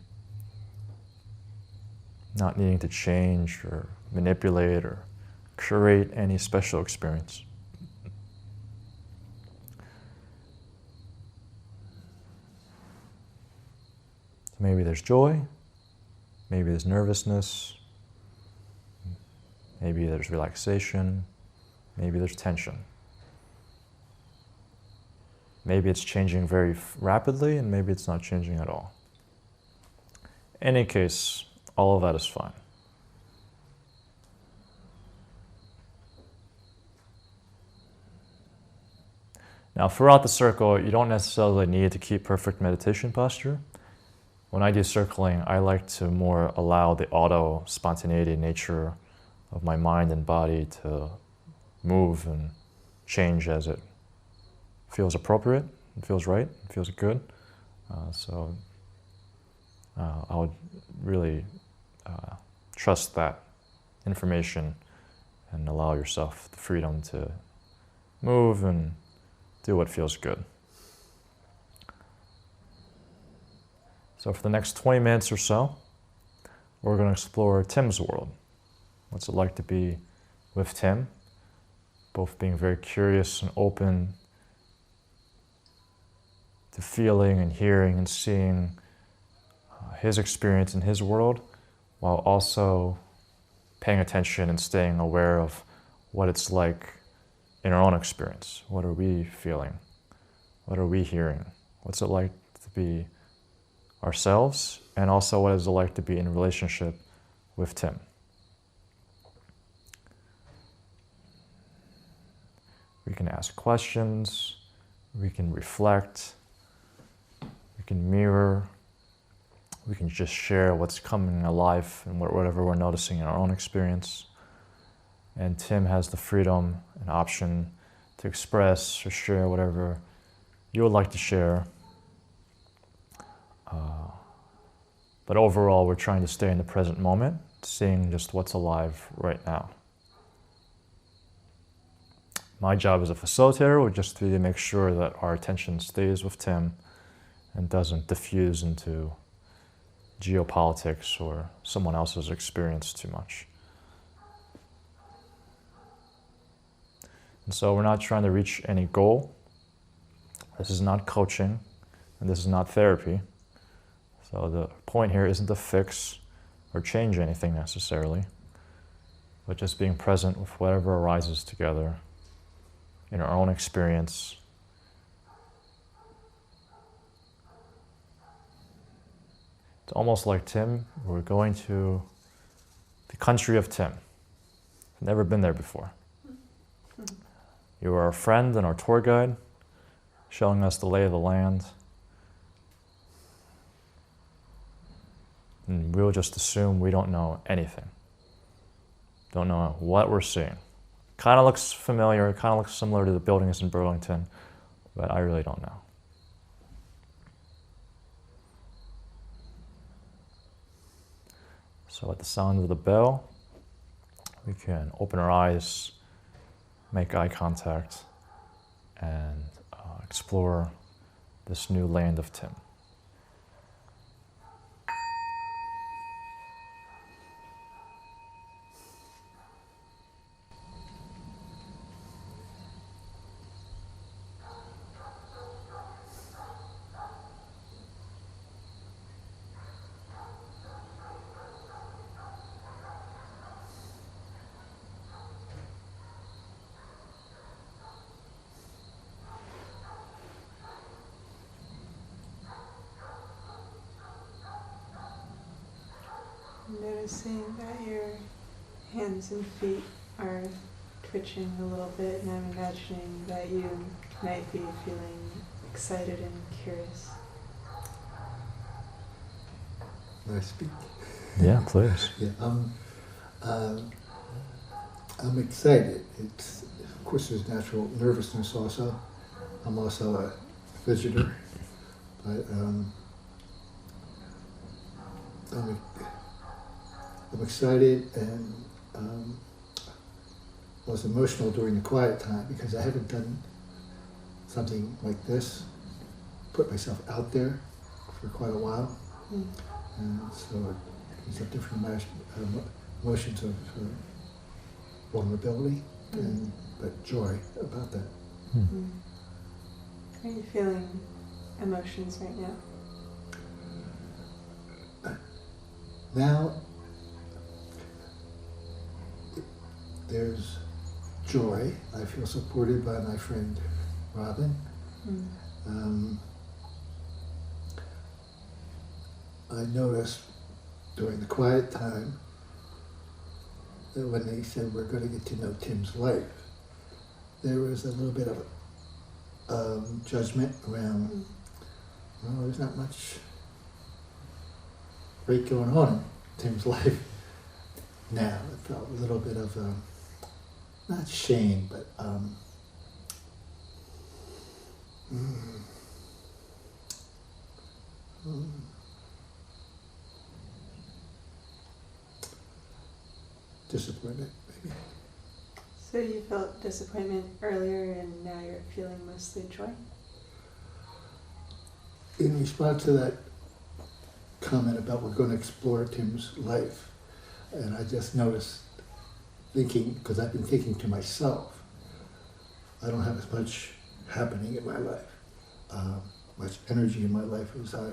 not needing to change or manipulate or curate any special experience. So maybe there's joy, maybe there's nervousness, maybe there's relaxation, maybe there's tension. Maybe it's changing very rapidly, and maybe it's not changing at all. In any case, all of that is fine. Now, throughout the circle, you don't necessarily need to keep perfect meditation posture. When I do circling, I like to more allow the auto-spontaneity nature of my mind and body to move and change as it feels appropriate, it feels right, it feels good. So I would really trust that information and allow yourself the freedom to move and do what feels good. So for the next 20 minutes or so, we're going to explore Tim's world. What's it like to be with Tim? Both being very curious and open to feeling and hearing and seeing his experience in his world, while also paying attention and staying aware of what it's like in our own experience. What are we feeling? What are we hearing? What's it like to be ourselves? And also, what is it like to be in relationship with Tim? We can ask questions, we can reflect, we can mirror, we can just share what's coming alive and whatever we're noticing in our own experience. And Tim has the freedom and option to express or share whatever you would like to share. But overall, we're trying to stay in the present moment, seeing just what's alive right now. My job as a facilitator would just be to make sure that our attention stays with Tim and doesn't diffuse into geopolitics or someone else's experience too much. And so we're not trying to reach any goal. This is not coaching, and this is not therapy. So the point here isn't to fix or change anything necessarily, but just being present with whatever arises together in our own experience. It's almost like Tim, we're going to the country of Tim. Never been there before. You are our friend and our tour guide, showing us the lay of the land. And we'll just assume we don't know anything. Don't know what we're seeing. Kind of looks familiar, kind of looks similar to the buildings in Burlington, but I really don't know. So at the sound of the bell, we can open our eyes, make eye contact, and explore this new land of Tim.
Noticing that your hands and feet are twitching a little bit, and I'm imagining that you might be feeling excited and curious.
May I speak?
Yeah, please.
Yeah, I'm excited. It's, of course, there's natural nervousness also. I'm also a visitor, but I'm excited, and was emotional during the quiet time because I haven't done something like this, put myself out there for quite a while.
Mm.
And so it brings up different emotions of vulnerability, but joy about that.
Mm. Are you feeling emotions right now?
Now, there's joy. I feel supported by my friend Robin.
Mm.
I noticed during the quiet time that when they said we're going to get to know Tim's life, there was a little bit of judgment around, well, there's not much great going on in Tim's life now. I felt a little bit of, not shame, but disappointment, maybe.
So you felt disappointment earlier, and now you're feeling mostly joy?
In response to that comment about we're going to explore Tim's life, and I just noticed, thinking, because I've been thinking to myself, I don't have as much happening in my life, much energy in my life as I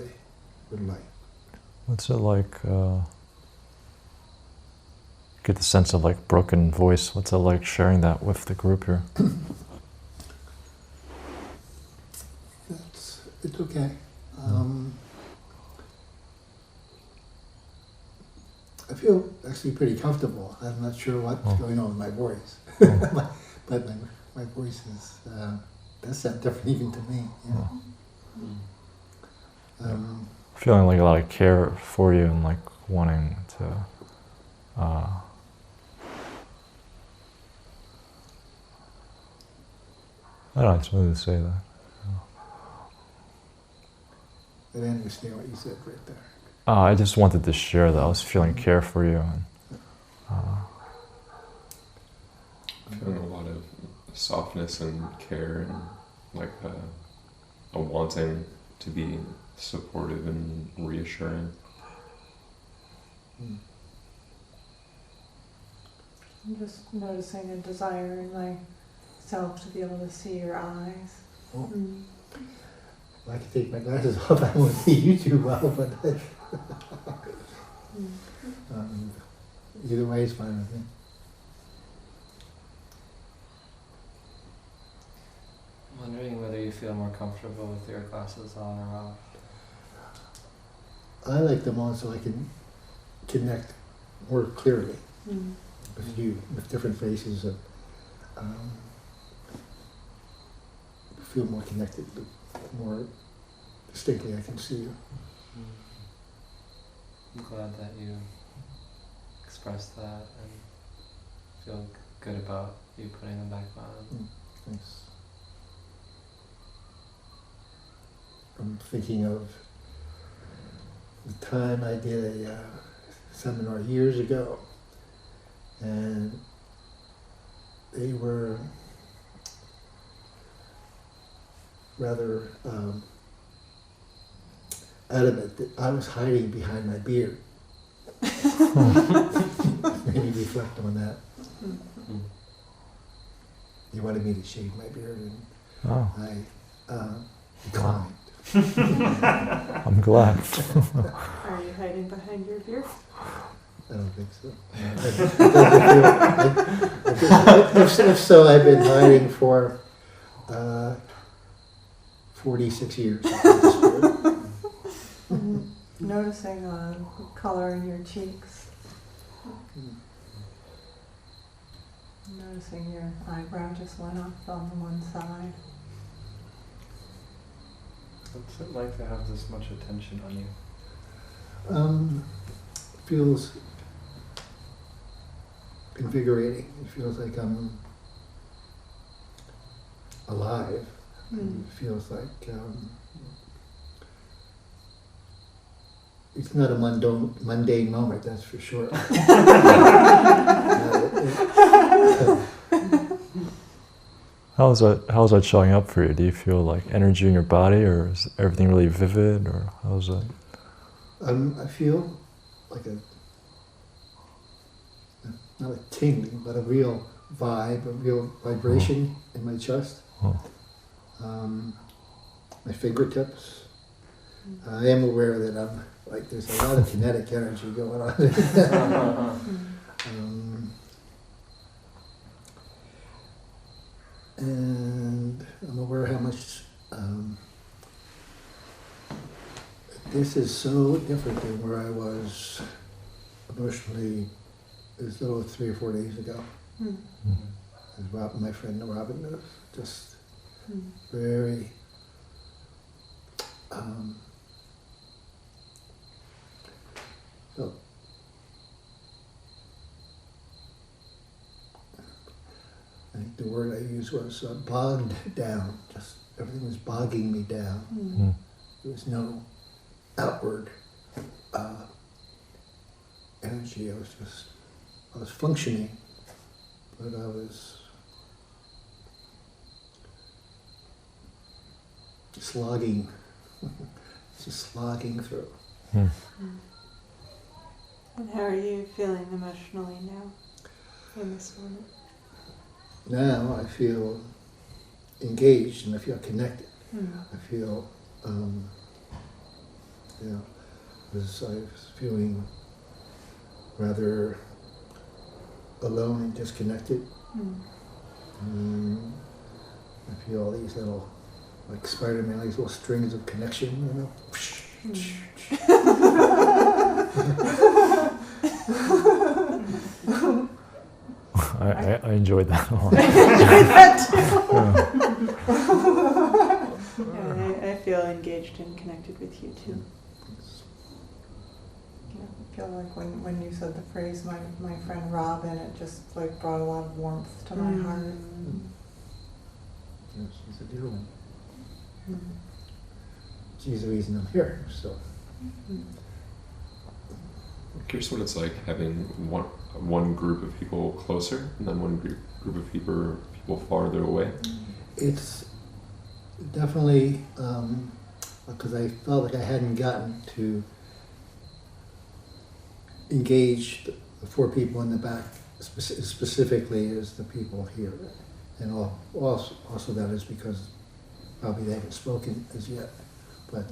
would like.
What's it like, get the sense of like broken voice, what's it like sharing that with the group here?
It's okay. I feel actually pretty comfortable. I'm not sure what's going on with my voice. but my voice is, does sound different even to me. Yeah.
Feeling like a lot of care for you and like wanting to I don't know, it's smooth to say that.
I didn't understand what you said right there.
I just wanted to share that I was feeling care for you. And,
Feeling a lot of softness and care and like a wanting to be supportive and reassuring.
I'm just noticing a desire in myself to be able to see your eyes.
Oh. I can take my glasses off, I won't see you too well, but either way is fine with me.
I'm wondering whether you feel more comfortable with your glasses on or off.
I like them on so I can connect more clearly with you, with different faces, and feel more connected, more distinctly I can see you.
I'm glad that you expressed that and feel good about you putting them back on.
Thanks. I'm thinking of the time I did a seminar years ago, and they were rather adamant that I was hiding behind my beard. Made me reflect on that. They wanted me to shave my beard, and I declined.
I'm glad.
Are you hiding behind your beard?
I don't think so. If so, I've been hiding for 46 years.
Noticing color in your cheeks. Noticing your eyebrow just went up on the one side.
What's it like to have this much attention on you?
Feels invigorating. It feels like I'm alive. It feels like it's not a mundane moment, that's for sure.
How is that showing up for you? Do you feel like energy in your body, or is everything really vivid, or how's that?
I feel like not a tingling, but a real vibe, a real vibration in my chest. My fingertips. I am aware that there's a lot of kinetic energy going on. And I'm aware how much this is so different than where I was emotionally as little as 3 or 4 days ago. As Robin, my friend Robin knows, just very so I think the word I used was bogged down. Just everything was bogging me down. There was no outward energy. I was functioning, but I was slogging, just slogging through.
And how are you feeling emotionally now, in this moment?
Now I feel engaged and I feel connected. I feel, I was feeling rather alone and disconnected. I feel all these little like Spider-Man, like little strings of connection, you know.
I enjoyed that a lot.
I feel engaged and connected with you too.
Yeah, I feel like when you said the phrase, my friend Robin, it just like brought a lot of warmth to my heart.
Yeah, she's a dear one.
Mm.
She's the reason I'm here. So
I'm curious what it's like having one group of people closer and then one group of people farther away.
it's definitely because I felt like I hadn't gotten to engage the four people in the back specifically as the people here, and also that is because probably they haven't spoken as yet, but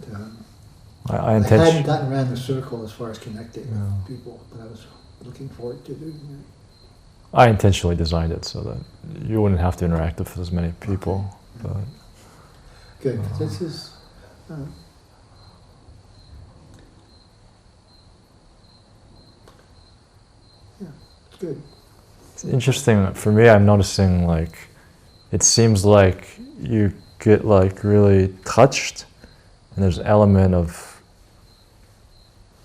I
I hadn't
intentionally.
gotten around the circle as far as connecting
Yeah.
with people, but I was looking forward to doing that.
I intentionally designed it so that you wouldn't have to interact with as many people. But
Good. This is yeah, it's good.
it's interesting for me. I'm noticing like it seems like you get like really touched, and there's an element of,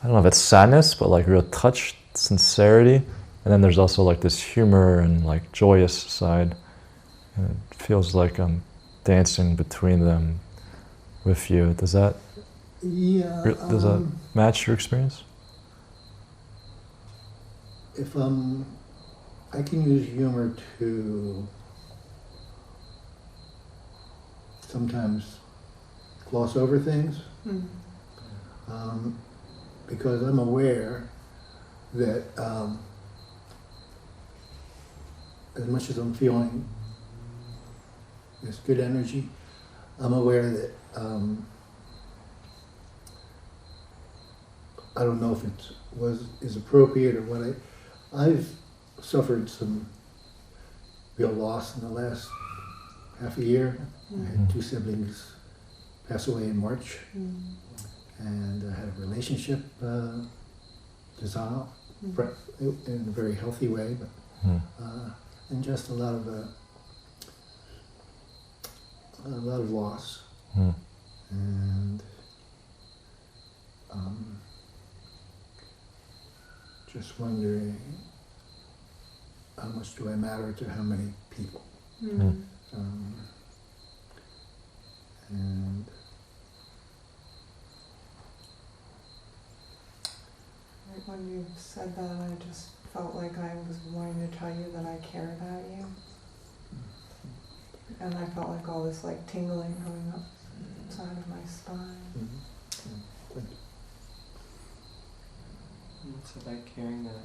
I don't know if it's sadness, but like real touch, sincerity, and then there's also like this humor and like joyous side. And it feels like I'm dancing between them with you. Does that
Yeah.
does that match your experience?
If I can use humor to sometimes gloss over things, because I'm aware that as much as I'm feeling this good energy, I'm aware that I don't know if it is appropriate or what. I've suffered some real loss in the last half a year. I had two siblings pass away in March, and I had a relationship dissolve in a very healthy way, but and just a lot of loss, and just wondering how much do I matter to how many people. And
Right when you said that, I just felt like I was wanting to tell you that I care about you. And I felt like all this like tingling going up inside of my spine.
What's it like hearing that?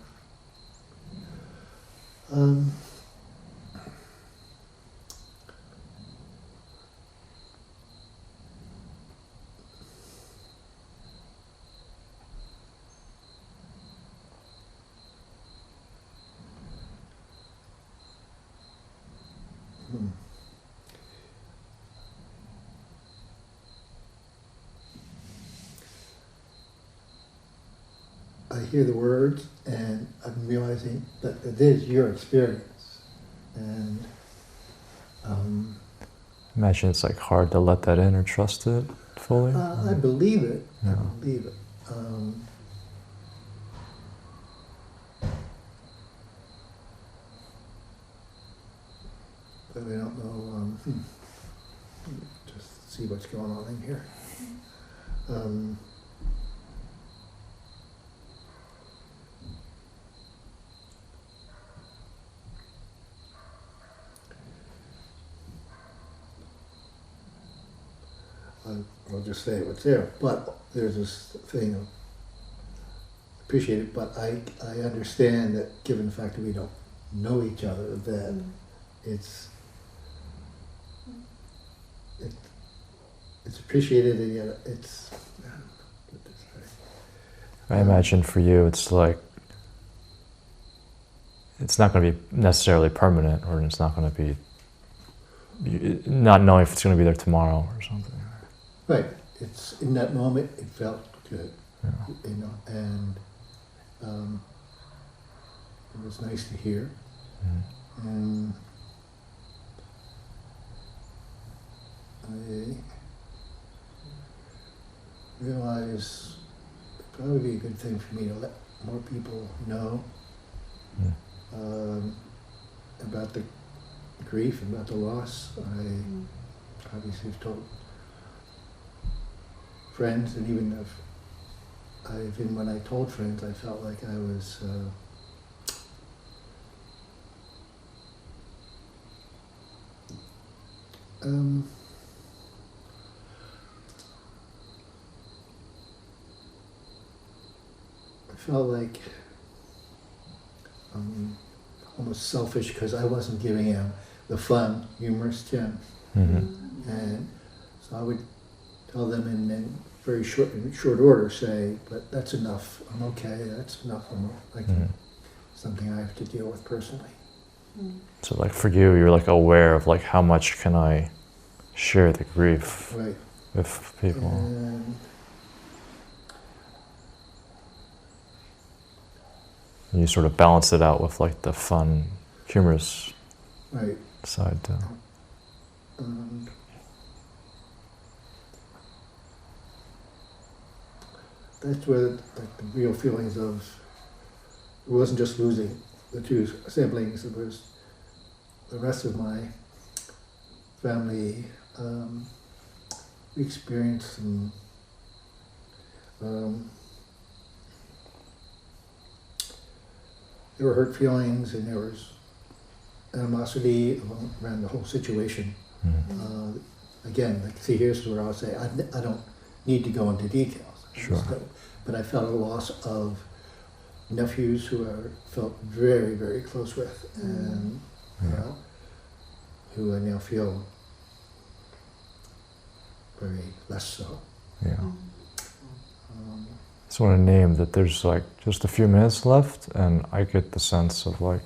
I hear the words and I'm realizing that it is your experience, and
Imagine it's like hard to let that in or trust it fully.
I believe it.
Yeah.
I believe it. But I don't know. Just see what's going on in here. I'll just say what's there. But there's this thing of appreciate it, but I understand that given the fact that we don't know each other, that it's appreciated, and yet it's.
I imagine for you, it's like it's not going to be necessarily permanent, or it's not going to be not knowing if it's going to be there tomorrow or something.
Right. It's in that moment. It felt good,
Yeah.
you know, and it was nice to hear.
Mm.
And I realize it'd probably be a good thing for me to let more people know
Mm.
about the grief, about the loss. I obviously have told friends, and even when I told friends, I felt like I was I felt like almost selfish because I wasn't giving him the fun, humorous Tim.
Mm-hmm.
And so I would tell them in very short order, say, but that's enough. I'm okay. That's enough. Something I have to deal with personally.
So like for you, you're like aware of like how much can I share the grief
Right.
with people.
And
And you sort of balance it out with like the fun, humorous
right.
side too.
That's where like the real feelings of it wasn't just losing the two siblings. It was the rest of my family. We experienced some there were hurt feelings, and there was animosity around the whole situation.
Mm.
Again, like, see, here's where I'll say I don't need to go into details.
Sure.
But I felt a loss of nephews who I felt very, very close with, and
Yeah.
who I now feel very less so.
Yeah. Just want to name that there's like just a few minutes left, and I get the sense of like,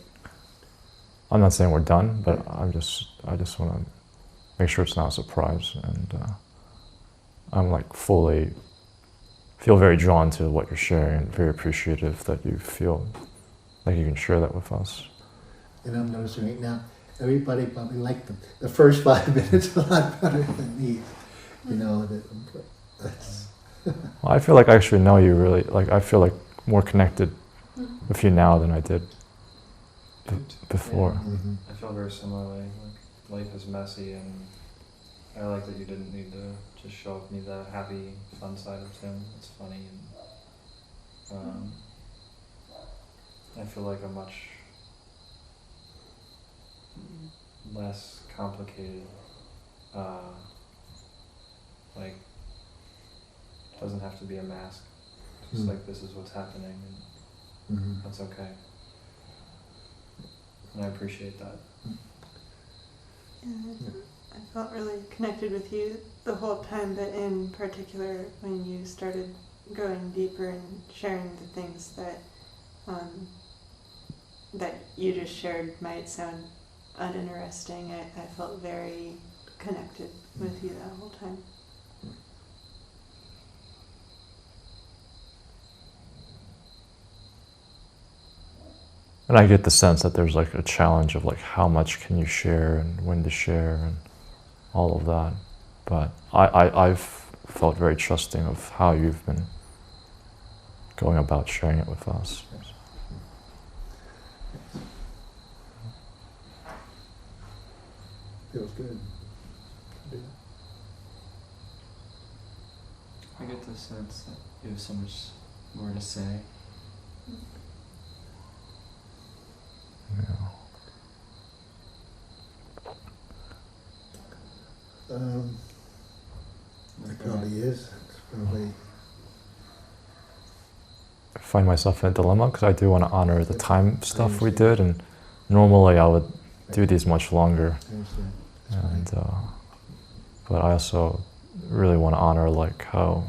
I'm not saying we're done, but I just want to make sure it's not a surprise, and I'm like feel very drawn to what you're sharing, and very appreciative that you feel like you can share that with us.
And I'm noticing right now, everybody probably liked the first 5 minutes a lot better than these. You know, that's...
Well, I feel like I actually know you really, like I feel like more connected with you now than I did before.
Yeah.
Mhm.
I feel very similarly. Like life is messy, and I like that you didn't need to just show me the happy, fun side of Tim. It's funny, and I feel like a much less complicated, like, doesn't have to be a mask. Just like this is what's happening, and that's okay. And I appreciate that.
Yeah, I felt really connected with you the whole time, but in particular when you started going deeper and sharing the things that that you just shared might sound uninteresting. I felt very connected with you that whole time.
And I get the sense that there's like a challenge of like how much can you share and when to share and all of that. But I've felt very trusting of how you've been going about sharing it with us.
Feels good.
I get the sense that you have so much more to say.
Yeah.
It probably is. It's probably...
I find myself in a dilemma because I do want to honor the time stuff we did, and normally I would do these much longer.
I understand.
And but I also really want to honor like how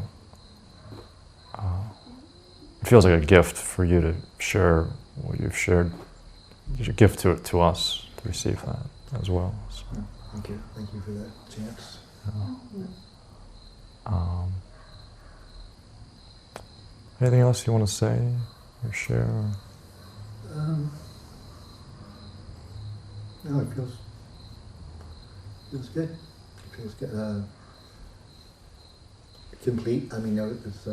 it feels like a gift for you to share what you've shared. It's a gift to us to receive that as well. So.
Thank you. Thank you for that chance.
Anything else you want to say or share?
No, it feels good. It feels good. Complete. I mean, no, it's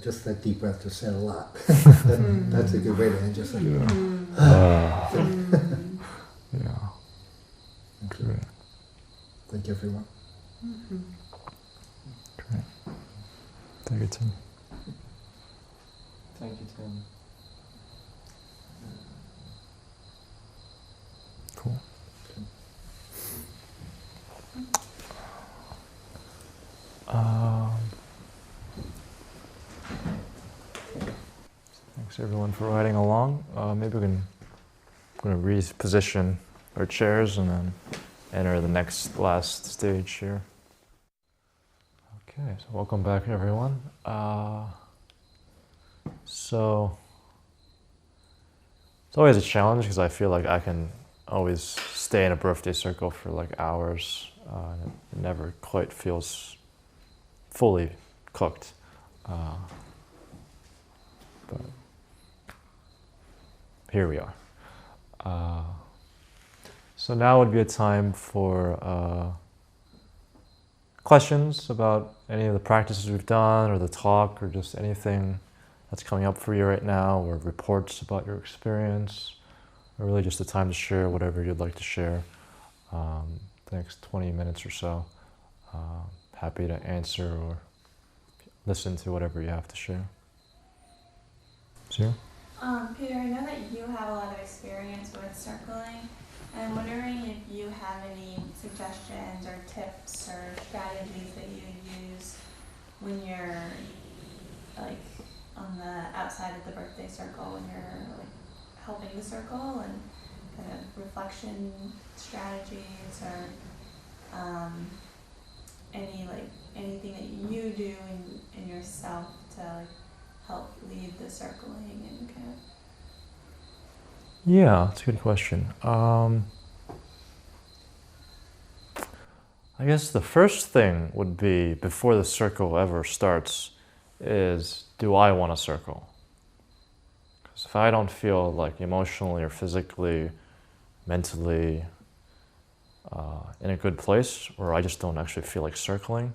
just that deep breath just said a lot. That's a good way to end. Just like,
Yeah.
thank you.
Great.
Thank you, everyone.
Great. Thank you, Tim.
Thank you, Tim.
Cool. Thanks everyone for riding along. Maybe I'm going to reposition our chairs and then enter the last stage here. Okay, so welcome back everyone. So it's always a challenge because I feel like I can always stay in a birthday circle for like hours. And it never quite feels fully cooked. But here we are. So now would be a time for questions about any of the practices we've done or the talk or just anything that's coming up for you right now, or reports about your experience, or really just a time to share whatever you'd like to share. The next 20 minutes or so. Happy to answer or listen to whatever you have to share. Sure?
Peter, I know that you have a lot of experience with circling. I'm wondering if you have any suggestions or tips or strategies that you use when you're like on the outside of the birthday circle, when you're like helping the circle, and kind of reflection strategies, or anything that you do in yourself to like help lead the circling and kind of.
Yeah, that's a good question. I guess the first thing would be, before the circle ever starts, is, do I want to circle? Because if I don't feel like emotionally or physically, mentally in a good place, or I just don't actually feel like circling,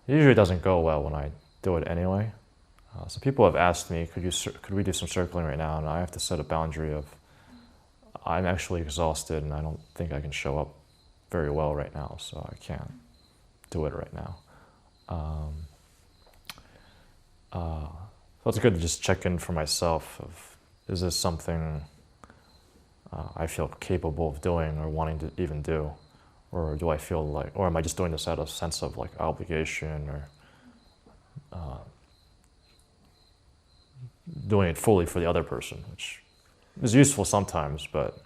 it usually doesn't go well when I do it anyway. So people have asked me, could we do some circling right now? And I have to set a boundary of, I'm actually exhausted and I don't think I can show up very well right now, so I can't do it right now. So it's good to just check in for myself of, is this something I feel capable of doing or wanting to even do? Or do I feel like, or am I just doing this out of a sense of like obligation, or doing it fully for the other person, which is useful sometimes, but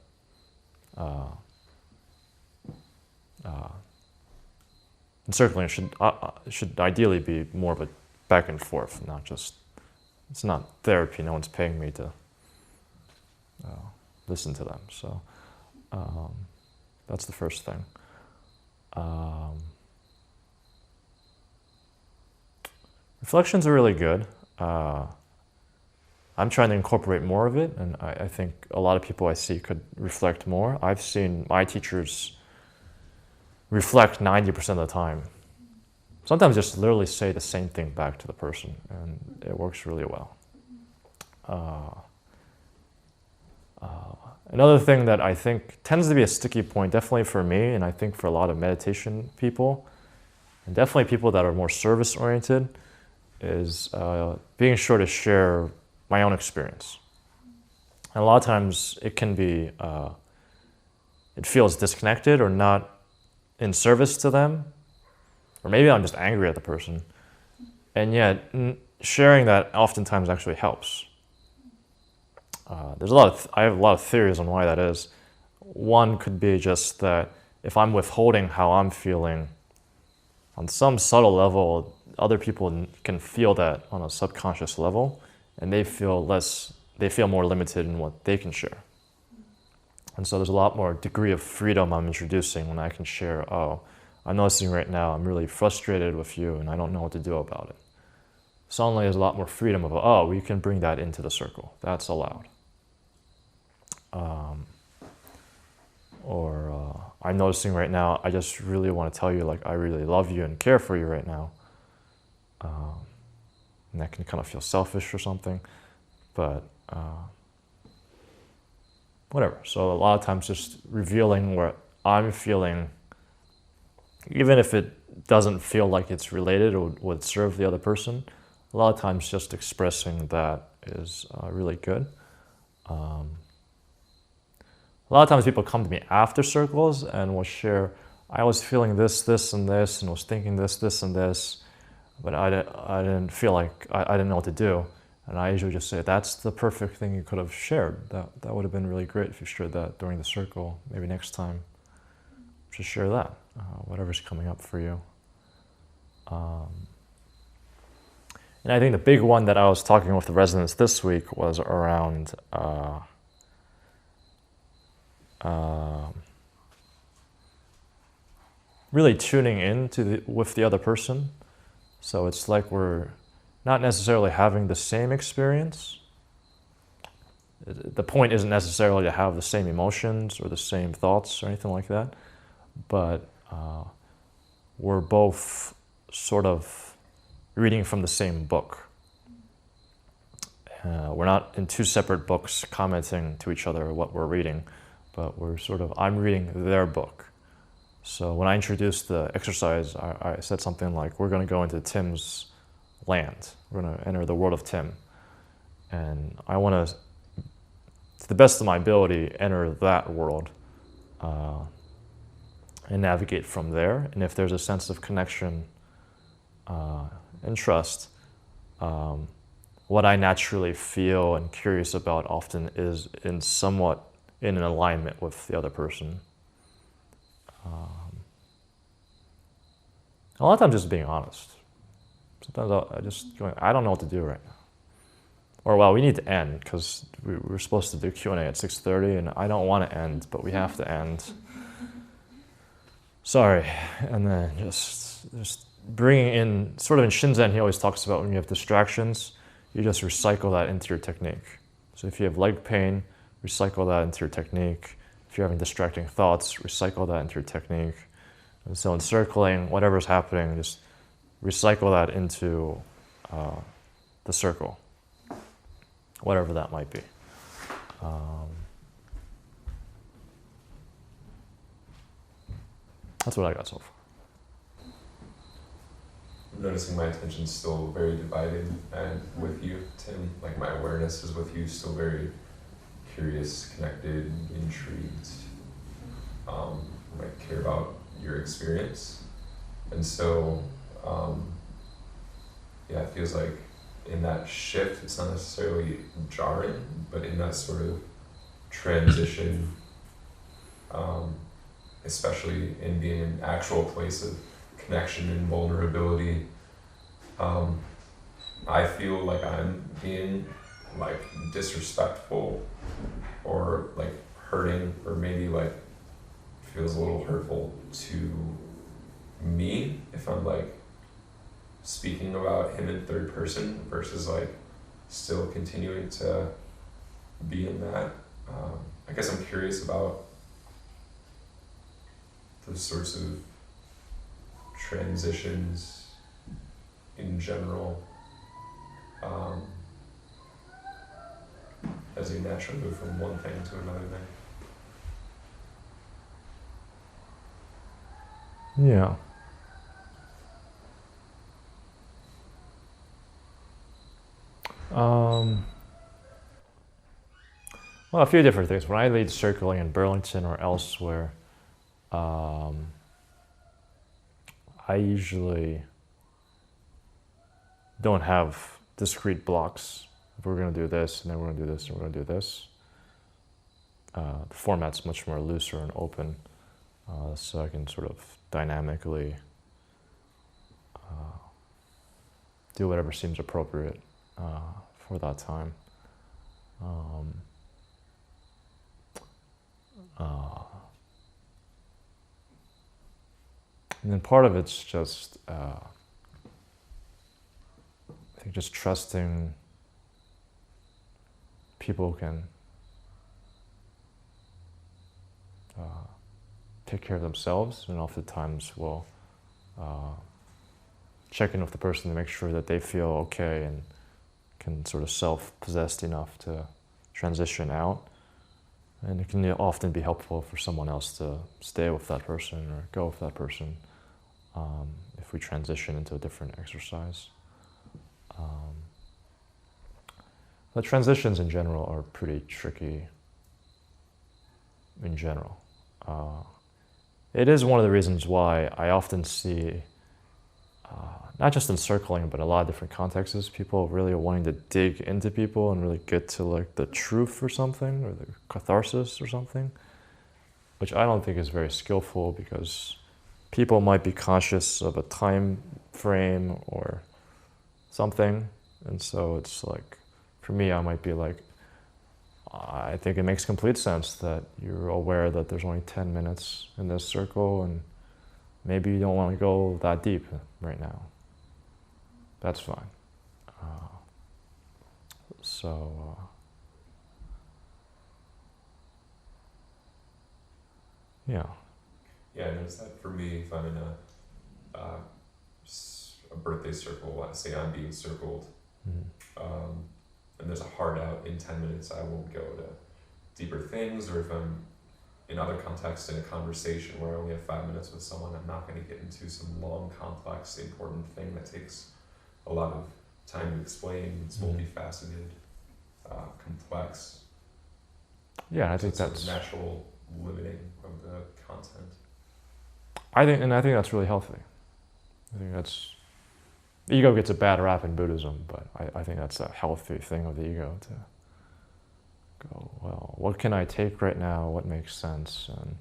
and circling should ideally be more of a back and forth, not just, it's not therapy, no one's paying me to listen to them, so that's the first thing. Reflections are really good. I'm trying to incorporate more of it, and I think a lot of people I see could reflect more. I've seen my teachers reflect 90% of the time. Sometimes just literally say the same thing back to the person, and it works really well. Another thing that I think tends to be a sticky point, definitely for me, and I think for a lot of meditation people, and definitely people that are more service-oriented, is being sure to share my own experience. And a lot of times it can be, it feels disconnected or not in service to them, or maybe I'm just angry at the person, and yet sharing that oftentimes actually helps. I have a lot of theories on why that is. One could be just that if I'm withholding how I'm feeling, on some subtle level, other people can feel that on a subconscious level, and they they feel more limited in what they can share. And so there's a lot more degree of freedom I'm introducing when I can share, oh, I'm noticing right now I'm really frustrated with you and I don't know what to do about it. Suddenly there's a lot more freedom of, oh, we can bring that into the circle. That's allowed. I'm noticing right now, I just really want to tell you, like, I really love you and care for you right now. And that can kind of feel selfish or something, but whatever. So a lot of times just revealing what I'm feeling, even if it doesn't feel like it's related or would serve the other person, a lot of times just expressing that is really good. A lot of times people come to me after circles and will share, I was feeling this, this, and this, and was thinking this, this, and this, but I didn't feel like, I didn't know what to do. And I usually just say, that's the perfect thing you could have shared. That would have been really great if you shared that during the circle. Maybe next time, just share that, whatever's coming up for you. And I think the big one that I was talking with the residents this week was around really tuning in with the other person. So it's like we're not necessarily having the same experience. The point isn't necessarily to have the same emotions or the same thoughts or anything like that, but we're both sort of reading from the same book. We're not in two separate books commenting to each other what we're reading, but we're I'm reading their book. So when I introduced the exercise, I said something like, we're going to go into Tim's land. We're going to enter the world of Tim. And I want to the best of my ability, enter that world and navigate from there. And if there's a sense of connection and trust, what I naturally feel and curious about often is somewhat in an alignment with the other person. A lot of times just being honest. Sometimes I just going, I don't know what to do right now. Or, well, we need to end because we're supposed to do Q&A at 6:30 and I don't want to end, but we have to end. Sorry. And then just bringing in, sort of in Shinzen, he always talks about when you have distractions, you just recycle that into your technique. So if you have leg pain, recycle that into your technique. If you're having distracting thoughts, recycle that into your technique. And so in circling, whatever's happening, just recycle that into the circle, whatever that might be. That's what I got so far.
I'm noticing my attention's still very divided and with you, Tim. Like my awareness is with you, still very curious, connected, intrigued. I care about your experience. And so, it feels like in that shift, it's not necessarily jarring, but in that sort of transition, especially in being an actual place of connection and vulnerability, I feel like I'm being like disrespectful or like hurting, or maybe like feels a little hurtful to me if I'm like speaking about him in third person versus like still continuing to be in that. I guess I'm curious about those sorts of transitions in general, as you naturally move from one thing to another thing.
Yeah. Well, a few different things. When I lead circling in Burlington or elsewhere, I usually don't have discrete blocks. If we're going to do this, and then we're going to do this, and we're going to do this. The format's much more looser and open, so I can sort of dynamically do whatever seems appropriate for that time. Um, and then part of it's just, I think, just trusting people can take care of themselves, and oftentimes will check in with the person to make sure that they feel okay and can sort of self-possessed enough to transition out. And it can often be helpful for someone else to stay with that person or go with that person if we transition into a different exercise. The transitions in general are pretty tricky in general. It is one of the reasons why I often see, not just in circling, but a lot of different contexts, people really wanting to dig into people and really get to like the truth or something, or the catharsis or something, which I don't think is very skillful, because people might be conscious of a time frame or something. And so it's like, for me, I might be like, I think it makes complete sense that you're aware that there's only 10 minutes in this circle, and maybe you don't want to go that deep right now. That's fine. Yeah.
Yeah, I noticed that for me, if I'm in a birthday circle, let's say I'm being circled, and there's a hard out in 10 minutes, I won't go to deeper things. Or if I'm in other contexts in a conversation where I only have 5 minutes with someone, I'm not going to get into some long, complex, important thing that takes a lot of time to explain. It's multifaceted, complex.
Yeah, I think
So
that's
natural limiting of the content.
I think that's really healthy. I think that's, ego gets a bad rap in Buddhism, but I think that's a healthy thing of the ego, to go, well, what can I take right now? What makes sense? And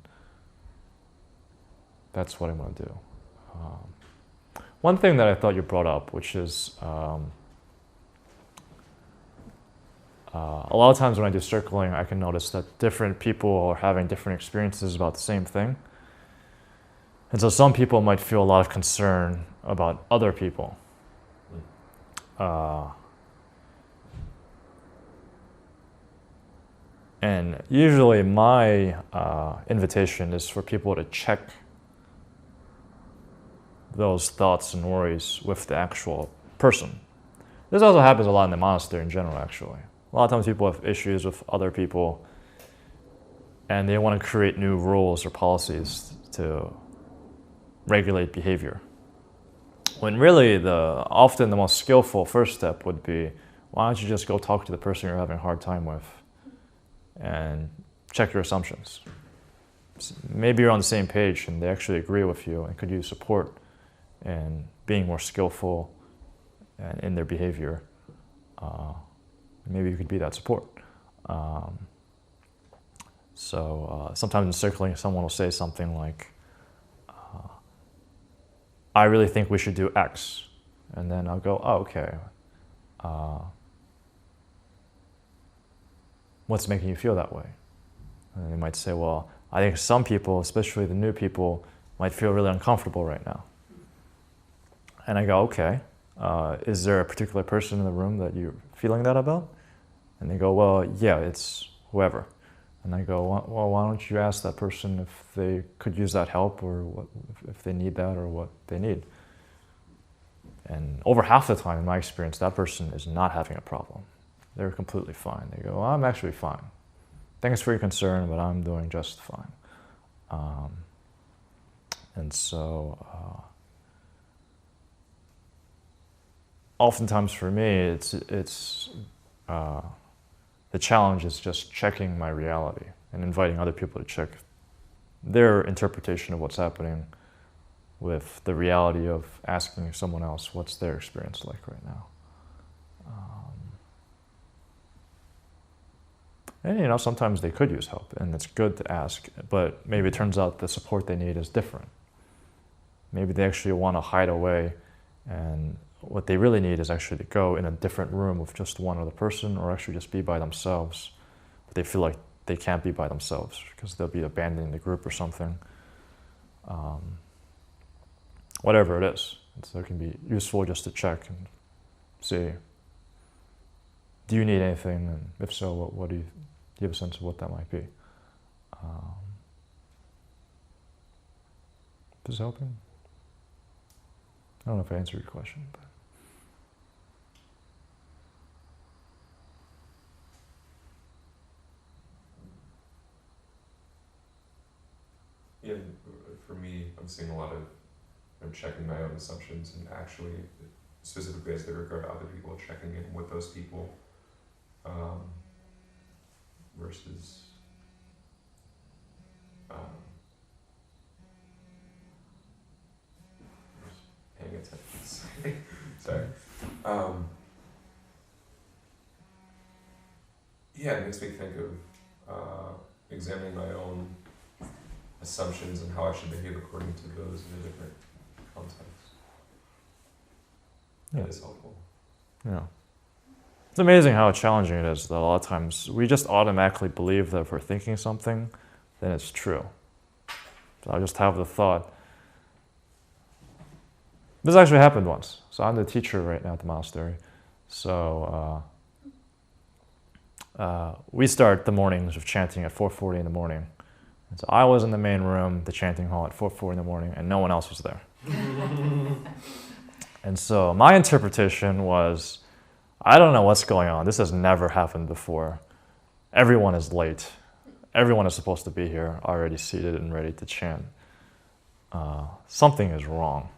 that's what I want to do. One thing that I thought you brought up, which is a lot of times when I do circling, I can notice that different people are having different experiences about the same thing. And so some people might feel a lot of concern about other people. And usually my invitation is for people to check those thoughts and worries with the actual person. This also happens a lot in the monastery in general, actually. A lot of times people have issues with other people, and they want to create new rules or policies to regulate behavior. When really often the most skillful first step would be, why don't you just go talk to the person you're having a hard time with and check your assumptions. Maybe you're on the same page and they actually agree with you and could use support in being more skillful in their behavior. Maybe you could be that support. Sometimes in circling, someone will say something like, I really think we should do X. And then I'll go, oh, okay. What's making you feel that way? And they might say, well, I think some people, especially the new people, might feel really uncomfortable right now. And I go, okay. Is there a particular person in the room that you're feeling that about? And they go, well, yeah, it's whoever. And I go, well, why don't you ask that person if they could use that help, or if they need that, or what they need. And over half the time, in my experience, that person is not having a problem. They're completely fine. They go, well, I'm actually fine. Thanks for your concern, but I'm doing just fine. Oftentimes for me, it's the challenge is just checking my reality and inviting other people to check their interpretation of what's happening with the reality of asking someone else what's their experience like right now. And sometimes they could use help, and it's good to ask, but maybe it turns out the support they need is different. Maybe they actually want to hide away and what they really need is actually to go in a different room with just one other person, or actually just be by themselves. But they feel like they can't be by themselves because they'll be abandoning the group or something. Whatever it is. And so it can be useful just to check and see, do you need anything? And if so, what do you have a sense of what that might be? Is this helping? I don't know if I answered your question, but.
Yeah, for me, I'm seeing a lot of checking my own assumptions and actually, specifically as they regard other people, checking in with those people versus paying attention. Sorry. Yeah, it makes me think of examining my own assumptions and how I should behave according to those in a different context.
Yeah.
That is helpful.
Yeah. It's amazing how challenging it is, though. A lot of times we just automatically believe that if we're thinking something, then it's true. So I just have the thought. This actually happened once. So I'm the teacher right now at the monastery. So we start the mornings with chanting at 4:40 in the morning. And so I was in the main room, the chanting hall, at 4:40 in the morning, and no one else was there. And so my interpretation was, I don't know what's going on. This has never happened before. Everyone is late. Everyone is supposed to be here, already seated and ready to chant. Something is wrong.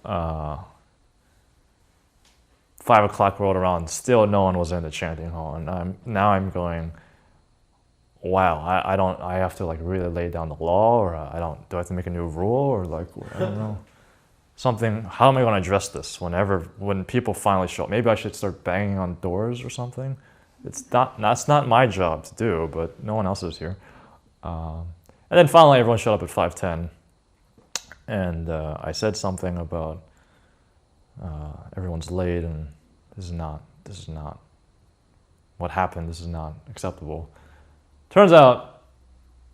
5 o'clock rolled around, still no one was in the chanting hall, and I'm going, wow, I have to like really lay down the law, or do I have to make a new rule, or like, I don't know. Something, how am I going to address this when people finally show up? Maybe I should start banging on doors or something. That's not my job to do, but no one else is here. And then finally everyone showed up at 5:10, and I said something about everyone's late, and this is not what happened, this is not acceptable. Turns out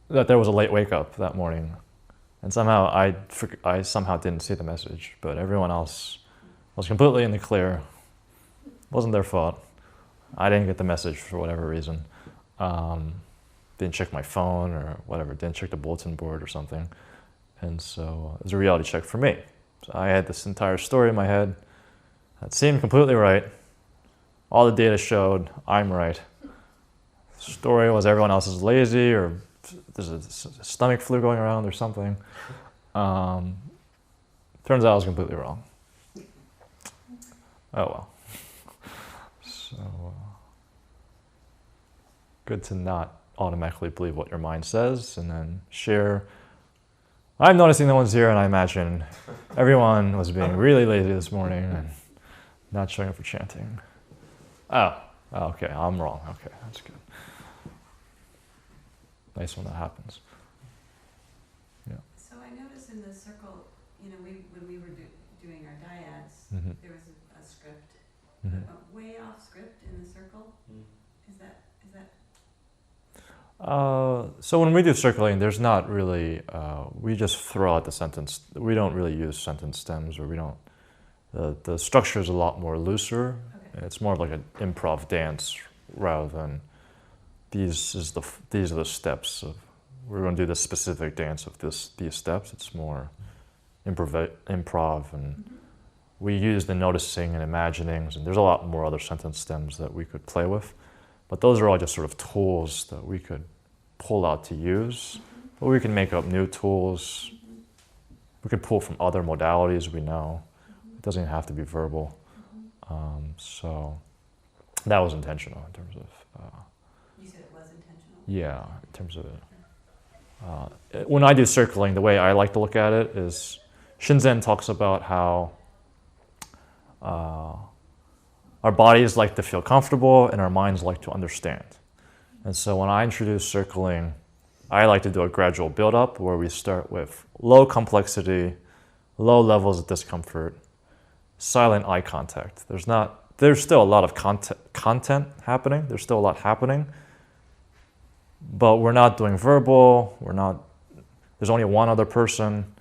that there was a late wake up that morning, and somehow I somehow didn't see the message, but everyone else was completely in the clear. It wasn't their fault. I didn't get the message for whatever reason. Didn't check my phone or whatever, didn't check the bulletin board or something. And so it was a reality check for me. So I had this entire story in my head that seemed completely right. All the data showed I'm right. The story was everyone else is lazy, or there's a stomach flu going around or something. Turns out I was completely wrong. Oh well. So good to not automatically believe what your mind says, and then share. I'm noticing no one's here, and I imagine everyone was being really lazy this morning and not showing up for chanting. Oh, okay, I'm wrong. Okay, that's good. Nice when that happens. Yeah.
So I noticed in the circle, when we were doing our dyads,
Mm-hmm.
there was a script,
Mm-hmm.
a way off script in the circle. Is that?
So when we do circling, there's not really, we just throw out the sentence. We don't really use sentence stems, or we don't, the structure is a lot more looser. Okay. It's more of like an improv dance rather than these are the steps of, we're going to do this specific dance of these steps. It's more improv, and we use the noticing and imaginings, and there's a lot more other sentence stems that we could play with. But those are all just sort of tools that we could pull out to use. But we can make up new tools. We can pull from other modalities we know. It doesn't even have to be verbal. So that was intentional in terms of...
You said it was intentional?
Yeah, in terms of... when I do circling, the way I like to look at it is Shinzen talks about how our bodies like to feel comfortable and our minds like to understand. And so when I introduce circling, I like to do a gradual build-up where we start with low complexity, low levels of discomfort, silent eye contact. There's still a lot of content happening. There's still a lot happening, but we're not doing verbal. There's only one other person,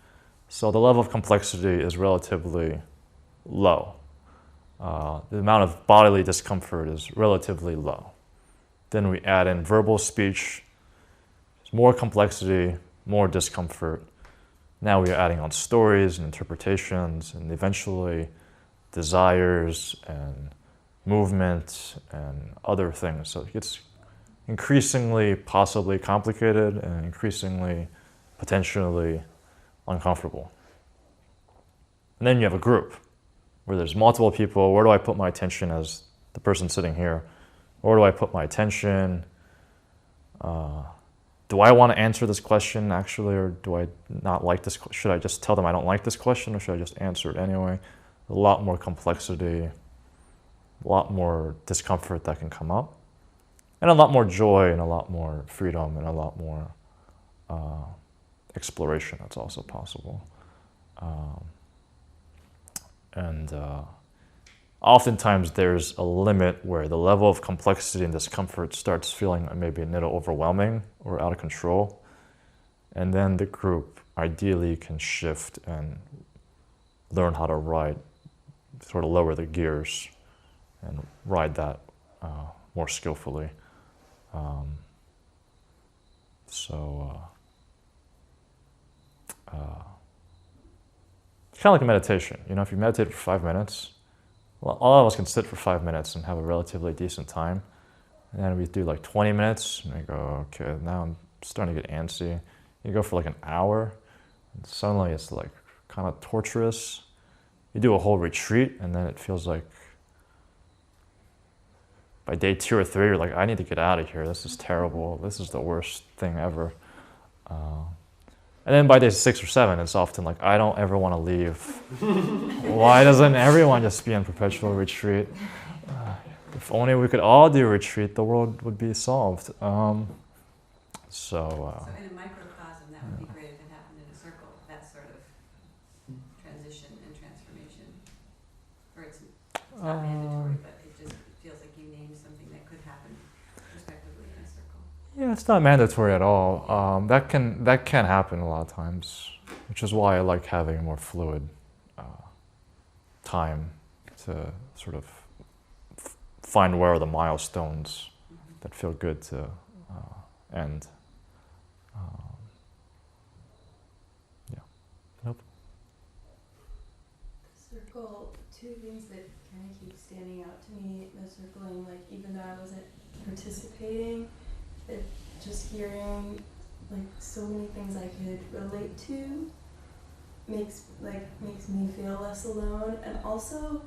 so the level of complexity is relatively low. The amount of bodily discomfort is relatively low. Then we add in verbal speech, more complexity, more discomfort. Now we are adding on stories and interpretations and eventually desires and movement and other things. So it gets increasingly possibly complicated and increasingly potentially uncomfortable. And then you have a group where there's multiple people. Where do I put my attention as the person sitting here? Where do I put my attention? Do I want to answer this question actually, or do I not like this? Should I just tell them I don't like this question, or should I just answer it anyway? A lot more complexity, a lot more discomfort that can come up, and a lot more joy, and a lot more freedom, and a lot more exploration that's also possible. Oftentimes there's a limit where the level of complexity and discomfort starts feeling maybe a little overwhelming or out of control. And then the group ideally can shift and learn how to ride, sort of lower the gears and ride that more skillfully. It's kind of like a meditation. If you meditate for 5 minutes, well, all of us can sit for 5 minutes and have a relatively decent time. And then we do like 20 minutes, and we go, okay, now I'm starting to get antsy. You go for like an hour, and suddenly it's like kind of torturous. You do a whole retreat, and then it feels like by day 2 or 3, you're like, I need to get out of here. This is terrible. This is the worst thing ever. And then by day 6 or 7, it's often like, I don't ever want to leave. Why doesn't everyone just be in perpetual retreat? If only we could all do a retreat, the world would be solved.
So in a microcosm, that would be great if it happened in a circle, that sort of transition and transformation. Or it's not mandatory, but it just feels like you named something that could happen respectively in a circle.
Yeah, it's not mandatory at all. That can happen a lot of times, which is why I like having a more fluid time to sort of find where are the milestones that feel good to end. Nope.
Circle, two things that kind of keep standing out to me, the circling, like even though I wasn't participating, it just hearing like so many things I could relate to makes me feel less alone, and also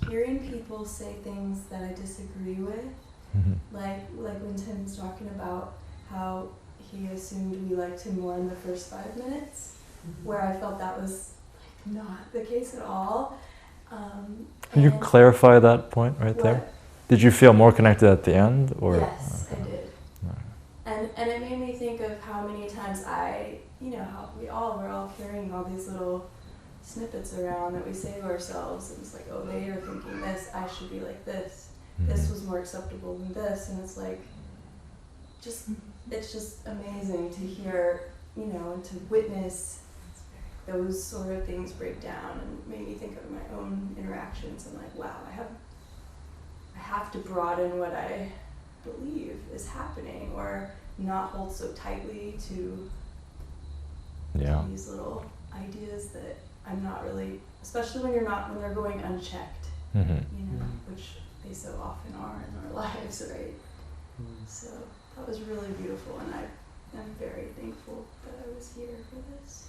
hearing people say things that I disagree with, like when Tim's talking about how he assumed we liked him more in the first 5 minutes, where I felt that was like not the case at all.
Can you clarify that point right there? Did you feel more connected at the end, or?
Yes, I did. And it made me think of how many times how we're all carrying all these little snippets around that we say to ourselves, and it's like, oh, they are thinking this, I should be like this. This was more acceptable than this, and it's like, it's just amazing to hear, and to witness those sort of things break down, and made me think of my own interactions, and like, wow, I have to broaden what I believe is happening, or not hold so tightly to these little ideas that I'm not really, especially when they're going unchecked, which they so often are in our lives, right? So that was really beautiful, and I'm very thankful that I was here for this.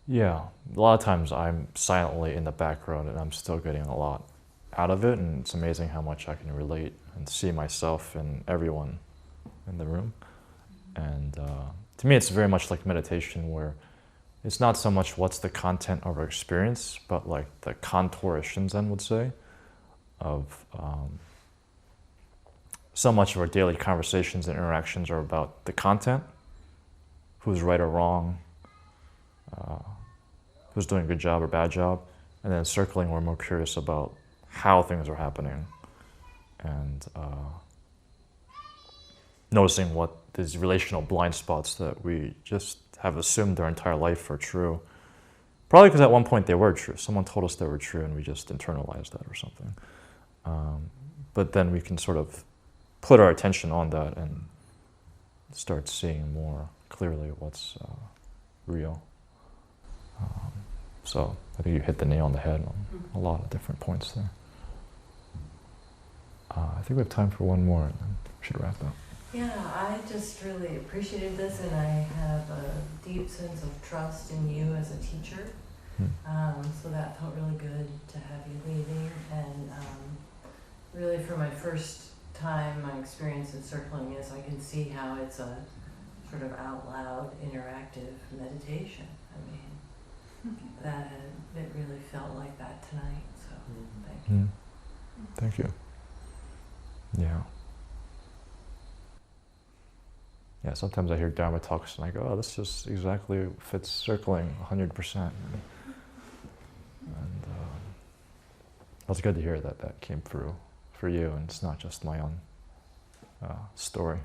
Yeah, a lot of times I'm silently in the background and I'm still getting a lot out of it, and it's amazing how much I can relate and see myself in everyone in the room. And to me, it's very much like meditation, where it's not so much what's the content of our experience, but like the contour, as Shinzen would say, of so much of our daily conversations and interactions are about the content, who's right or wrong, who's doing a good job or bad job. And then circling, we're more curious about how things are happening and noticing what these relational blind spots that we just have assumed our entire life are true. Probably because at one point they were true. Someone told us they were true and we just internalized that or something. But then we can sort of put our attention on that and start seeing more clearly what's real. So I think you hit the nail on the head on a lot of different points there. I think we have time for one more and then we should wrap up.
Yeah, I just really appreciated this, and I have a deep sense of trust in you as a teacher. So that felt really good to have you leading, and really for my first time, my experience in circling is I can see how it's a sort of out loud, interactive meditation. I mean, it really felt like that tonight, so thank you.
Thank you. Yeah. Yeah, sometimes I hear Dharma talks and I go, oh, this just exactly fits circling 100%. And it's good to hear that that came through for you, and it's not just my own story.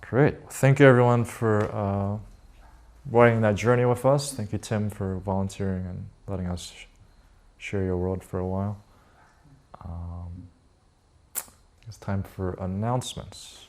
Great. Thank you, everyone, for riding that journey with us. Thank you, Tim, for volunteering and letting us share your world for a while. It's time for announcements.